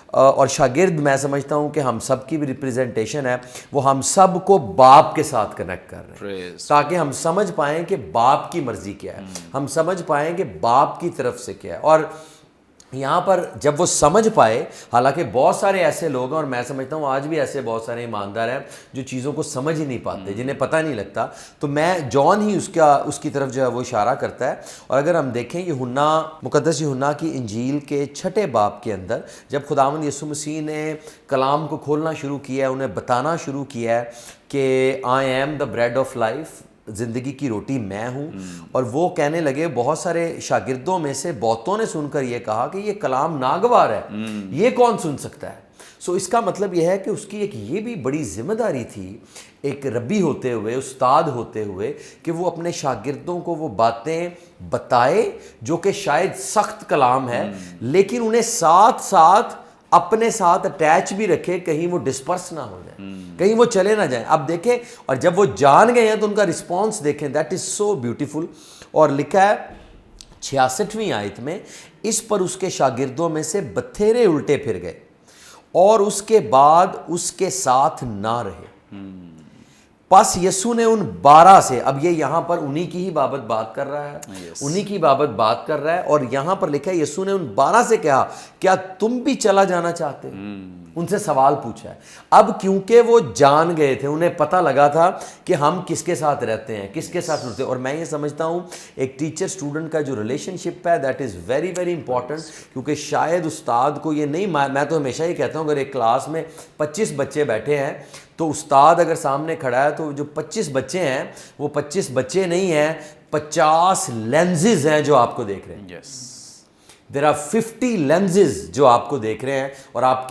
اور شاگرد میں سمجھتا ہوں کہ ہم سب کی بھی ریپریزنٹیشن ہے, وہ ہم سب کو باپ کے ساتھ کنیکٹ کر رہے ہیں تاکہ ہم سمجھ پائیں کہ باپ کی مرضی کیا ہے, ہم سمجھ پائیں کہ باپ کی طرف سے کیا ہے. اور یہاں پر جب وہ سمجھ پائے, حالانکہ بہت سارے ایسے لوگ ہیں اور میں سمجھتا ہوں آج بھی ایسے بہت سارے ایماندار ہیں جو چیزوں کو سمجھ ہی نہیں پاتے, جنہیں پتہ نہیں لگتا. تو میں جان ہی اس کی طرف جو ہے وہ اشارہ کرتا ہے. اور اگر ہم دیکھیں یوحنا, مقدس یوحنا کی انجیل کے 6 باب کے اندر جب خداوند یسوع مسیح نے کلام کو کھولنا شروع کیا ہے, انہیں بتانا شروع کیا ہے کہ I am the bread of life, زندگی کی روٹی میں ہوں, اور وہ کہنے لگے, بہت سارے شاگردوں میں سے بہتوں نے سن کر یہ کہا کہ یہ کلام ناگوار ہے, یہ کون سن سکتا ہے. سو اس کا مطلب یہ ہے کہ اس کی ایک یہ بھی بڑی ذمہ داری تھی ایک ربی ہوتے ہوئے, استاد ہوتے ہوئے, کہ وہ اپنے شاگردوں کو وہ باتیں بتائے جو کہ شاید سخت کلام ہے, لیکن انہیں ساتھ ساتھ اپنے ساتھ اٹیچ بھی رکھے, کہیں وہ ڈسپرس نہ ہو جائیں, کہیں وہ چلے نہ جائیں. اب دیکھیں, اور جب وہ جان گئے ہیں تو ان کا رسپانس دیکھیں, دیٹ از سو بیوٹیفل. اور لکھا ہے 66ویں آیت میں, اس پر اس کے شاگردوں میں سے بتھیرے الٹے پھر گئے اور اس کے بعد اس کے ساتھ نہ رہے. پس یسوع نے ان 12 سے, اب یہ یہاں پر انہی کی ہی بابت بات کر رہا ہے, انہی کی بابت بات کر رہا ہے, اور یہاں پر لکھا ہے یسوع نے ان 12 سے کہا کیا تم بھی چلا جانا چاہتے ہو. ان سے سوال پوچھا ہے. اب کیونکہ وہ جان گئے تھے, انہیں پتہ لگا تھا کہ ہم کس کے ساتھ رہتے ہیں, کس کے ساتھ رہتے ہیں. اور میں یہ سمجھتا ہوں ایک ٹیچر اسٹوڈنٹ کا جو ریلیشن شپ ہے that is very very important, کیونکہ شاید استاد کو یہ نہیں, میں تو ہمیشہ یہ کہتا ہوں اگر ایک کلاس میں 25 بچے بیٹھے ہیں تو استاد اگر سامنے کھڑا ہے تو جو 25 بچے ہیں وہ 25 بچے نہیں ہیں, 50 لینزز ہیں جو آپ کو دیکھ رہے ہیں. دیر آر 50 لینزز جو آپ کو دیکھ رہے ہیں, اور آپ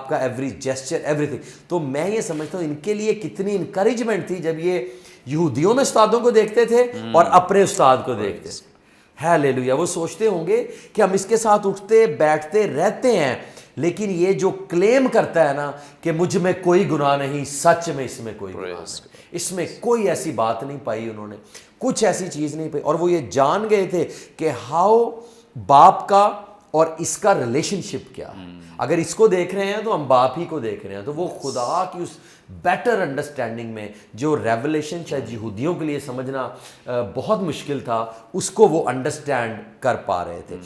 کا ایوری جیسچر ایوری تھنگ. تو میں یہ سمجھتا ہوں ان کے لیے کتنی انکریجمنٹ تھی جب یہ یہودیوں میں استادوں کو دیکھتے تھے اور اپنے استاد کو دیکھتے تھے. ہیلیلویا. وہ سوچتے ہوں گے کہ ہم اس کے ساتھ اٹھتے بیٹھتے رہتے ہیں, لیکن یہ جو کلیم کرتا ہے نا کہ مجھ میں کوئی گناہ نہیں, سچ میں اس میں کوئی گناہ نہیں, اس میں کوئی ایسی بات نہیں پائی, انہوں نے کچھ ایسی چیز نہیں پائی. اور وہ یہ جان گئے تھے کہ ہاؤ باپ کا اور اس کا ریلیشن شپ کیا ہے. اگر اس کو دیکھ رہے ہیں تو ہم باپ ہی کو دیکھ رہے ہیں. تو وہ خدا کی اس بیٹر انڈرسٹینڈنگ میں جو ریولیشن شاید یہودیوں کے لیے سمجھنا بہت مشکل تھا, اس کو وہ انڈرسٹینڈ کر پا رہے تھے.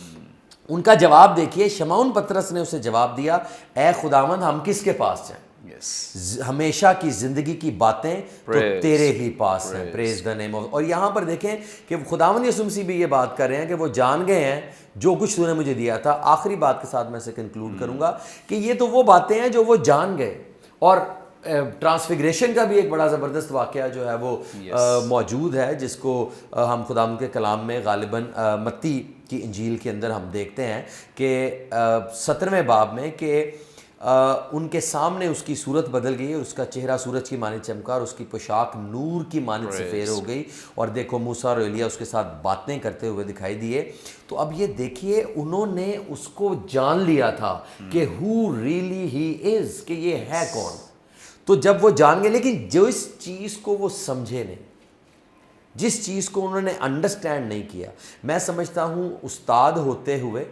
ان کا جواب دیکھیے, شمعون پطرس نے اسے جواب دیا, اے خداوند ہم کس کے پاس جائیں, ہمیشہ کی زندگی کی باتیں تو تیرے ہی پاس ہیں. پریز دا نیم آف. اور یہاں پر دیکھیں کہ خداوند یسوع مسیح بھی یہ بات کر رہے ہیں کہ وہ جان گئے ہیں جو کچھ تو نے مجھے دیا تھا. آخری بات کے ساتھ میں اسے کنکلوڈ کروں گا کہ یہ تو وہ باتیں ہیں جو وہ جان گئے. اور ٹرانسفیگریشن کا بھی ایک بڑا زبردست واقعہ جو ہے وہ موجود ہے, جس کو ہم خداوند کے کلام میں غالباً متی کی انجیل کے اندر ہم دیکھتے ہیں کہ 17ویں باب میں کہ ان کے سامنے اس کی صورت بدل گئی, اس کا چہرہ سورج کی مانند چمکا اور اس کی پوشاک نور کی مانند سفید ہو گئی, اور دیکھو موسیٰ اور ایلیا اس کے ساتھ باتیں کرتے ہوئے دکھائی دیے. تو اب یہ دیکھیے انہوں نے اس کو جان لیا تھا کہ who really he is, کہ یہ ہے کون. تو جب وہ جان گئے، لیکن جو اس چیز کو وہ سمجھے نہیں، جس چیز کو انہوں نے انڈرسٹینڈ نہیں کیا، میں سمجھتا ہوں استاد ہوتے ہوئے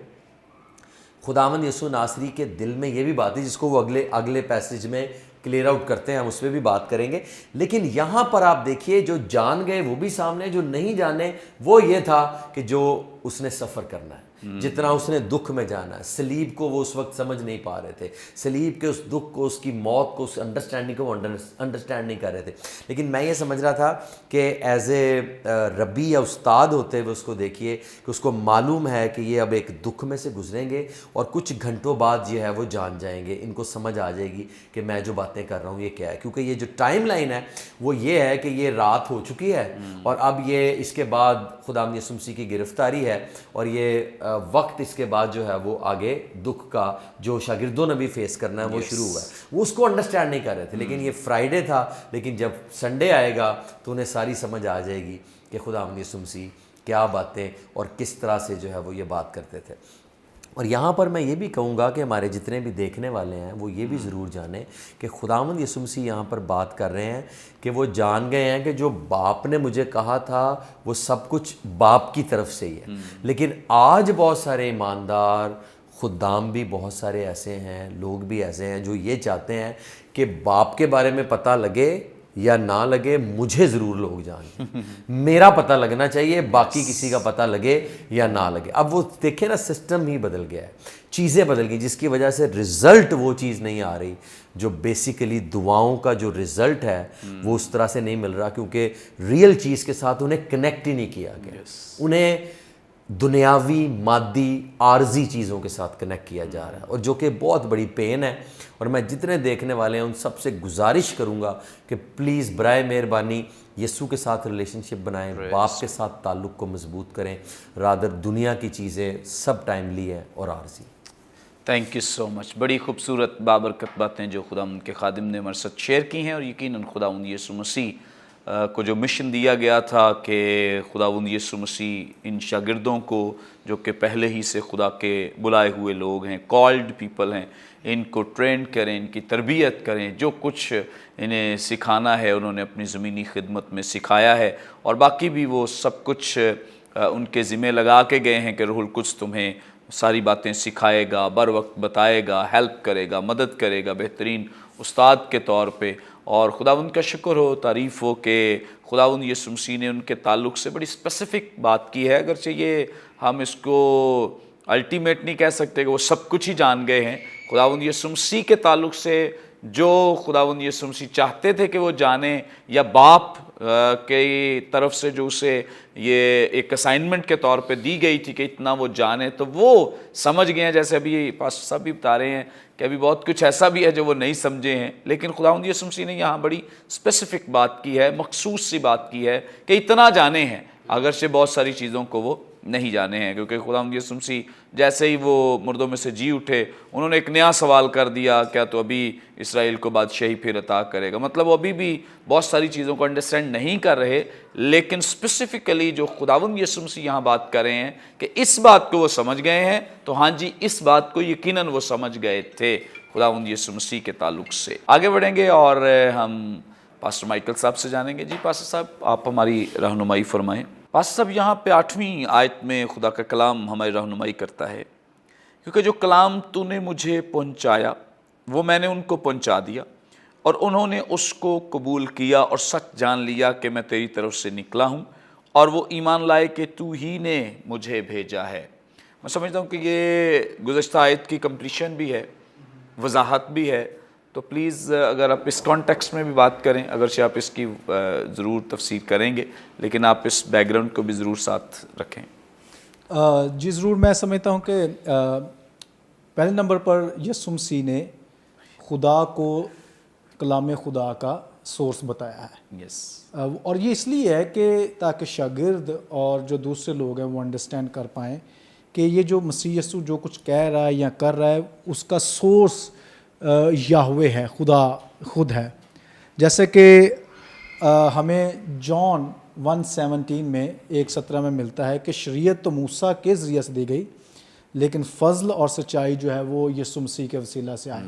خداوند یسوع ناصری کے دل میں یہ بھی بات ہے، جس کو وہ اگلے پیسج میں کلیئر آؤٹ کرتے ہیں، ہم اس پہ بھی بات کریں گے. لیکن یہاں پر آپ دیکھیے جو جان گئے وہ بھی سامنے، جو نہیں جانے وہ یہ تھا کہ جو اس نے سفر کرنا ہے، جتنا اس نے دکھ میں جانا ہے. صلیب کو وہ اس وقت سمجھ نہیں پا رہے تھے، صلیب کے اس دکھ کو، اس کی موت کو، اس انڈرسٹینڈنگ کو وہ انڈرسٹینڈ نہیں کر رہے تھے. لیکن میں یہ سمجھ رہا تھا کہ ایز اے ربی یا استاد ہوتے ہوئے اس کو دیکھیے کہ اس کو معلوم ہے کہ یہ اب ایک دکھ میں سے گزریں گے اور کچھ گھنٹوں بعد یہ ہے وہ جان جائیں گے. ان کو سمجھ آ جائے گی کہ میں جو باتیں کر رہا ہوں یہ کیا ہے، کیونکہ یہ جو ٹائم لائن ہے وہ یہ ہے کہ یہ رات ہو چکی ہے اور اب یہ اس کے بعد خداوند یسوع مسیح کی گرفتاری ہے، اور یہ وقت اس کے بعد جو ہے وہ آگے دکھ کا جو شاگردوں نے بھی فیس کرنا ہے وہ شروع ہوا ہے. وہ اس کو انڈرسٹینڈ نہیں کر رہے تھے، لیکن یہ فرائیڈے تھا. لیکن جب سنڈے آئے گا تو انہیں ساری سمجھ آ جائے گی کہ خداوند یسوع مسیح کیا باتیں اور کس طرح سے جو ہے وہ یہ بات کرتے تھے. اور یہاں پر میں یہ بھی کہوں گا کہ ہمارے جتنے بھی دیکھنے والے ہیں وہ یہ بھی ضرور جانیں کہ خداوند یسوع مسیح یہاں پر بات کر رہے ہیں کہ وہ جان گئے ہیں کہ جو باپ نے مجھے کہا تھا وہ سب کچھ باپ کی طرف سے ہی ہے. لیکن آج بہت سارے ایماندار خدام بھی بہت سارے ایسے ہیں، لوگ بھی ایسے ہیں جو یہ چاہتے ہیں کہ باپ کے بارے میں پتہ لگے یا نہ لگے، مجھے ضرور لوگ جانیں، میرا پتہ لگنا چاہیے، باقی کسی کا پتہ لگے یا نہ لگے. اب وہ دیکھیں نا، سسٹم ہی بدل گیا ہے، چیزیں بدل گئی، جس کی وجہ سے رزلٹ وہ چیز نہیں آ رہی جو بیسیکلی دعاؤں کا جو رزلٹ ہے وہ اس طرح سے نہیں مل رہا، کیونکہ ریئل چیز کے ساتھ انہیں کنیکٹ ہی نہیں کیا گیا. انہیں دنیاوی، مادی، عارضی چیزوں کے ساتھ کنیکٹ کیا جا رہا ہے، اور جو کہ بہت بڑی پین ہے. اور میں جتنے دیکھنے والے ہیں ان سب سے گزارش کروں گا کہ پلیز برائے مہربانی یسوع کے ساتھ ریلیشن شپ بنائیں، باپ کے ساتھ تعلق کو مضبوط کریں، رادر دنیا کی چیزیں سب ٹائملی ہیں اور عارضی. تھینک یو سو مچ. بڑی خوبصورت بابرکت باتیں جو خداوند کے خادم نے ہمارے ساتھ شیئر کی ہیں، اور یقیناً خداوند یسوع مسیح کو جو مشن دیا گیا تھا کہ خداوند یسوع مسیح ان شاگردوں کو جو کہ پہلے ہی سے خدا کے بلائے ہوئے لوگ ہیں، کالڈ پیپل ہیں، ان کو ٹرین کریں، ان کی تربیت کریں، جو کچھ انہیں سکھانا ہے انہوں نے اپنی زمینی خدمت میں سکھایا ہے، اور باقی بھی وہ سب کچھ ان کے ذمہ لگا کے گئے ہیں کہ روح القدس تمہیں ساری باتیں سکھائے گا، بر وقت بتائے گا، ہیلپ کرے گا، مدد کرے گا بہترین استاد کے طور پہ. اور خداوند کا شکر ہو، تعریف ہو کہ خداوند یسوع مسیح نے ان کے تعلق سے بڑی اسپیسیفک بات کی ہے. اگرچہ یہ ہم اس کو الٹیمیٹ نہیں کہہ سکتے کہ وہ سب کچھ ہی جان گئے ہیں. خداوند یسوع مسیح کے تعلق سے جو خداوند یسوع مسیح چاہتے تھے کہ وہ جانیں، یا باپ کی طرف سے جو اسے یہ ایک اسائنمنٹ کے طور پہ دی گئی تھی کہ اتنا وہ جانے، تو وہ سمجھ گئے ہیں. جیسے ابھی پاسٹر صاحب بھی بتا رہے ہیں کہ ابھی بہت کچھ ایسا بھی ہے جو وہ نہیں سمجھے ہیں، لیکن خداوند یسوع مسیح نے یہاں بڑی اسپیسیفک بات کی ہے، مخصوص سی بات کی ہے کہ اتنا جانے ہیں، اگرچہ بہت ساری چیزوں کو وہ نہیں جانے ہیں. کیونکہ خداوند یسوع مسیح جیسے ہی وہ مردوں میں سے جی اٹھے، انہوں نے ایک نیا سوال کر دیا، کیا تو ابھی اسرائیل کو بادشاہی پھر عطا کرے گا؟ مطلب وہ ابھی بھی بہت ساری چیزوں کو انڈرسٹینڈ نہیں کر رہے، لیکن اسپیسیفکلی جو خداوند یسوع مسیح یہاں بات کر رہے ہیں کہ اس بات کو وہ سمجھ گئے ہیں، تو ہاں جی، اس بات کو یقیناً وہ سمجھ گئے تھے خداوند یسوع مسیح کے تعلق سے. آگے بڑھیں گے اور ہم پاسٹر مائیکل صاحب سے جانیں گے. جی پاسٹر صاحب، آپ ہماری رہنمائی فرمائیں. پاسٹر صاحب، یہاں پہ 8ویں آیت میں خدا کا کلام ہماری رہنمائی کرتا ہے، کیونکہ جو کلام تو نے مجھے پہنچایا وہ میں نے ان کو پہنچا دیا، اور انہوں نے اس کو قبول کیا اور سچ جان لیا کہ میں تیری طرف سے نکلا ہوں، اور وہ ایمان لائے کہ تو ہی نے مجھے بھیجا ہے. میں سمجھتا ہوں کہ یہ گزشتہ آیت کی کمپلیشن بھی ہے، وضاحت بھی ہے. تو پلیز اگر آپ اس کانٹیکسٹ میں بھی بات کریں، اگرچہ آپ اس کی ضرور تفسیر کریں گے، لیکن آپ اس بیک گراؤنڈ کو بھی ضرور ساتھ رکھیں. جی ضرور. میں سمجھتا ہوں کہ پہلے نمبر پر یسوع مسیح نے خدا کو کلام خدا کا سورس بتایا ہے. یس. اور یہ اس لیے ہے کہ تاکہ شاگرد اور جو دوسرے لوگ ہیں وہ انڈرسٹینڈ کر پائیں کہ یہ جو مسیح یسوع جو کچھ کہہ رہا ہے یا کر رہا ہے اس کا سورس یہوہ ہے، خدا خود ہے. جیسے کہ ہمیں جان 1:17 میں 1:17 میں ملتا ہے کہ شریعت تو موسیٰ کے ذریعے سے دی گئی، لیکن فضل اور سچائی جو ہے وہ یسوع مسیح کے وسیلہ سے آئی.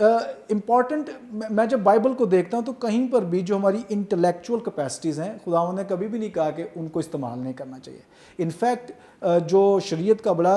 امپورٹنٹ میں جب بائبل کو دیکھتا ہوں تو کہیں پر بھی جو ہماری انٹلیکچوئل کیپیسٹیز ہیں خداوند نے کبھی بھی نہیں کہا کہ ان کو استعمال نہیں کرنا چاہیے. انفیکٹ جو شریعت کا بڑا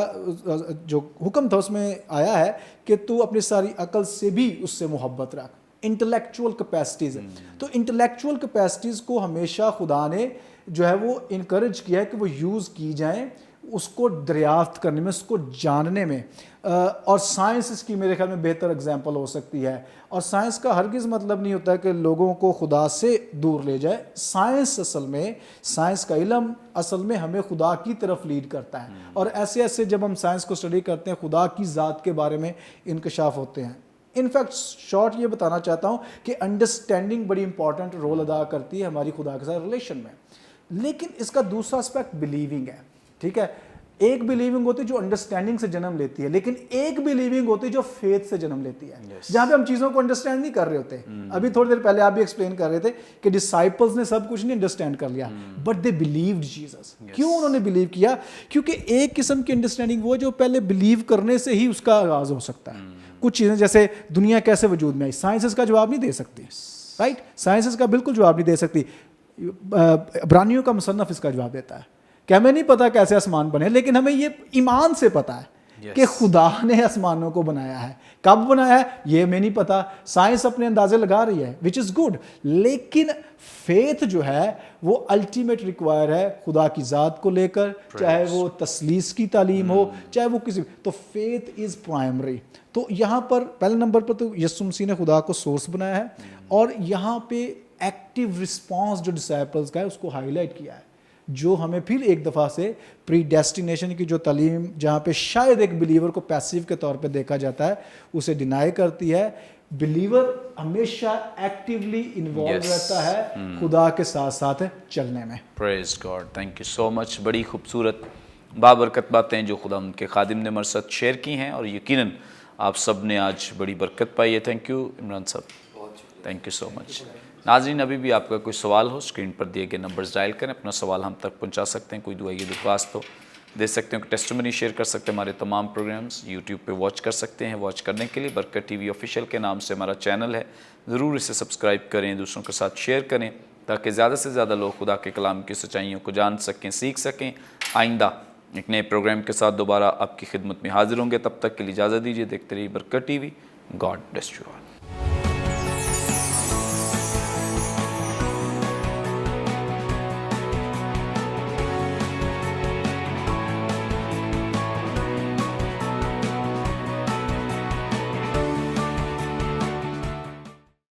جو حکم تھا اس میں آیا ہے کہ تو اپنی ساری عقل سے بھی اس سے محبت رکھ. انٹلیکچوئل کیپیسٹیز ہیں, تو انٹلیکچوئل کیپیسٹیز کو ہمیشہ خدا نے جو ہے وہ انکریج کیا ہے کہ وہ یوز کی جائیں اس کو دریافت کرنے میں, اس کو جاننے میں. اور سائنس اس کی میرے خیال میں بہتر اگزامپل ہو سکتی ہے. اور سائنس کا ہرگز مطلب نہیں ہوتا کہ لوگوں کو خدا سے دور لے جائے. سائنس کا علم اصل میں ہمیں خدا کی طرف لیڈ کرتا ہے, اور ایسے ایسے جب ہم سائنس کو اسٹڈی کرتے ہیں خدا کی ذات کے بارے میں انکشاف ہوتے ہیں. انفیکٹ شارٹ یہ بتانا چاہتا ہوں کہ انڈرسٹینڈنگ بڑی امپورٹنٹ رول ادا کرتی ہے ہماری خدا کے ساتھ ریلیشن میں. لیکن اس کا دوسرا اسپیکٹ بلیونگ ہے. ٹھیک ہے, ایک بلیونگ ہوتی ہے جو انڈرسٹینڈنگ سے جنم لیتی ہے, لیکن ایک بلیونگ ہوتی ہے جو فیتھ سے جنم لیتی ہے, جہاں پہ ہم چیزوں کو انڈرسٹینڈ نہیں کر رہے ہوتے. ابھی تھوڑی دیر پہلے آپ بھی ایکسپلین کر رہے تھے کہ ڈسائپلز نے سب کچھ نہیں انڈرسٹینڈ کر لیا, بٹ دے بلیوڈ جیسس. کیوں انہوں نے بلیو کیا؟ کیونکہ ایک قسم کی انڈرسٹینڈنگ وہ جو پہلے بلیو کرنے سے ہی اس کا آغاز ہو سکتا ہے. کچھ چیزیں جیسے دنیا کیسے وجود میں آئی, سائنس اس کا جواب نہیں دے سکتی. رائٹ, سائنس اس کا بالکل جواب نہیں دے سکتی. عبرانیوں کا مصنف اس کا جواب دیتا ہے کہ ہمیں نہیں پتا کیسے آسمان بنے, لیکن ہمیں یہ ایمان سے پتا ہے کہ خدا نے آسمانوں کو بنایا ہے. کب بنایا ہے یہ ہمیں نہیں پتا, سائنس اپنے اندازے لگا رہی ہے, وچ از گڈ. لیکن فیتھ جو ہے وہ الٹیمیٹ ریکوائر ہے خدا کی ذات کو لے کر, چاہے وہ تثلیث کی تعلیم ہو, چاہے وہ کسی, تو فیتھ از پرائمری. تو یہاں پر پہلے نمبر پر تو یسوع مسیح نے خدا کو سورس بنایا ہے, اور یہاں پہ ایکٹیو رسپانس جو ڈسائپلز کا ہے اس کو ہائی لائٹ کیا ہے, جو ہمیں پھر ایک دفعہ سے پری ڈیسٹینیشن کی جو تعلیم جہاں پہ شاید ایک بلیور کو پیسیو کے طور پہ دیکھا جاتا ہے اسے ڈینائی کرتی ہے. بلیور ہمیشہ ایکٹیولی انوالو رہتا ہے خدا کے ساتھ ساتھ چلنے میں. پریز گاڈ, تھینک یو سو مچ. بڑی خوبصورت بابرکت باتیں جو خدا ان کے خادم نے ہمارے ساتھ شیئر کی ہیں, اور یقیناً آپ سب نے آج بڑی برکت پائی ہے. تھینک یو عمران صاحب, تھینک یو سو مچ. ناظرین, ابھی بھی آپ کا کوئی سوال ہو اسکرین پر دیے گئے نمبرز ڈائل کریں, اپنا سوال ہم تک پہنچا سکتے ہیں. کوئی دعائیں درخواست ہو دے سکتے ہیں, ٹیسٹمنی شیئر کر سکتے ہیں. ہمارے تمام پروگرامز یوٹیوب پہ واچ کر سکتے ہیں. واچ کرنے کے لیے برکت ٹی وی آفیشیل کے نام سے ہمارا چینل ہے, ضرور اسے سبسکرائب کریں, دوسروں کے ساتھ شیئر کریں, تاکہ زیادہ سے زیادہ لوگ خدا کے کلام کی سچائیوں کو جان سکیں, سیکھ سکیں. آئندہ ایک نئے پروگرام کے ساتھ دوبارہ آپ کی خدمت میں حاضر ہوں گے. تب تک کے لیے اجازت دیجیے. دیکھتے رہیے برکت T V. God bless you all.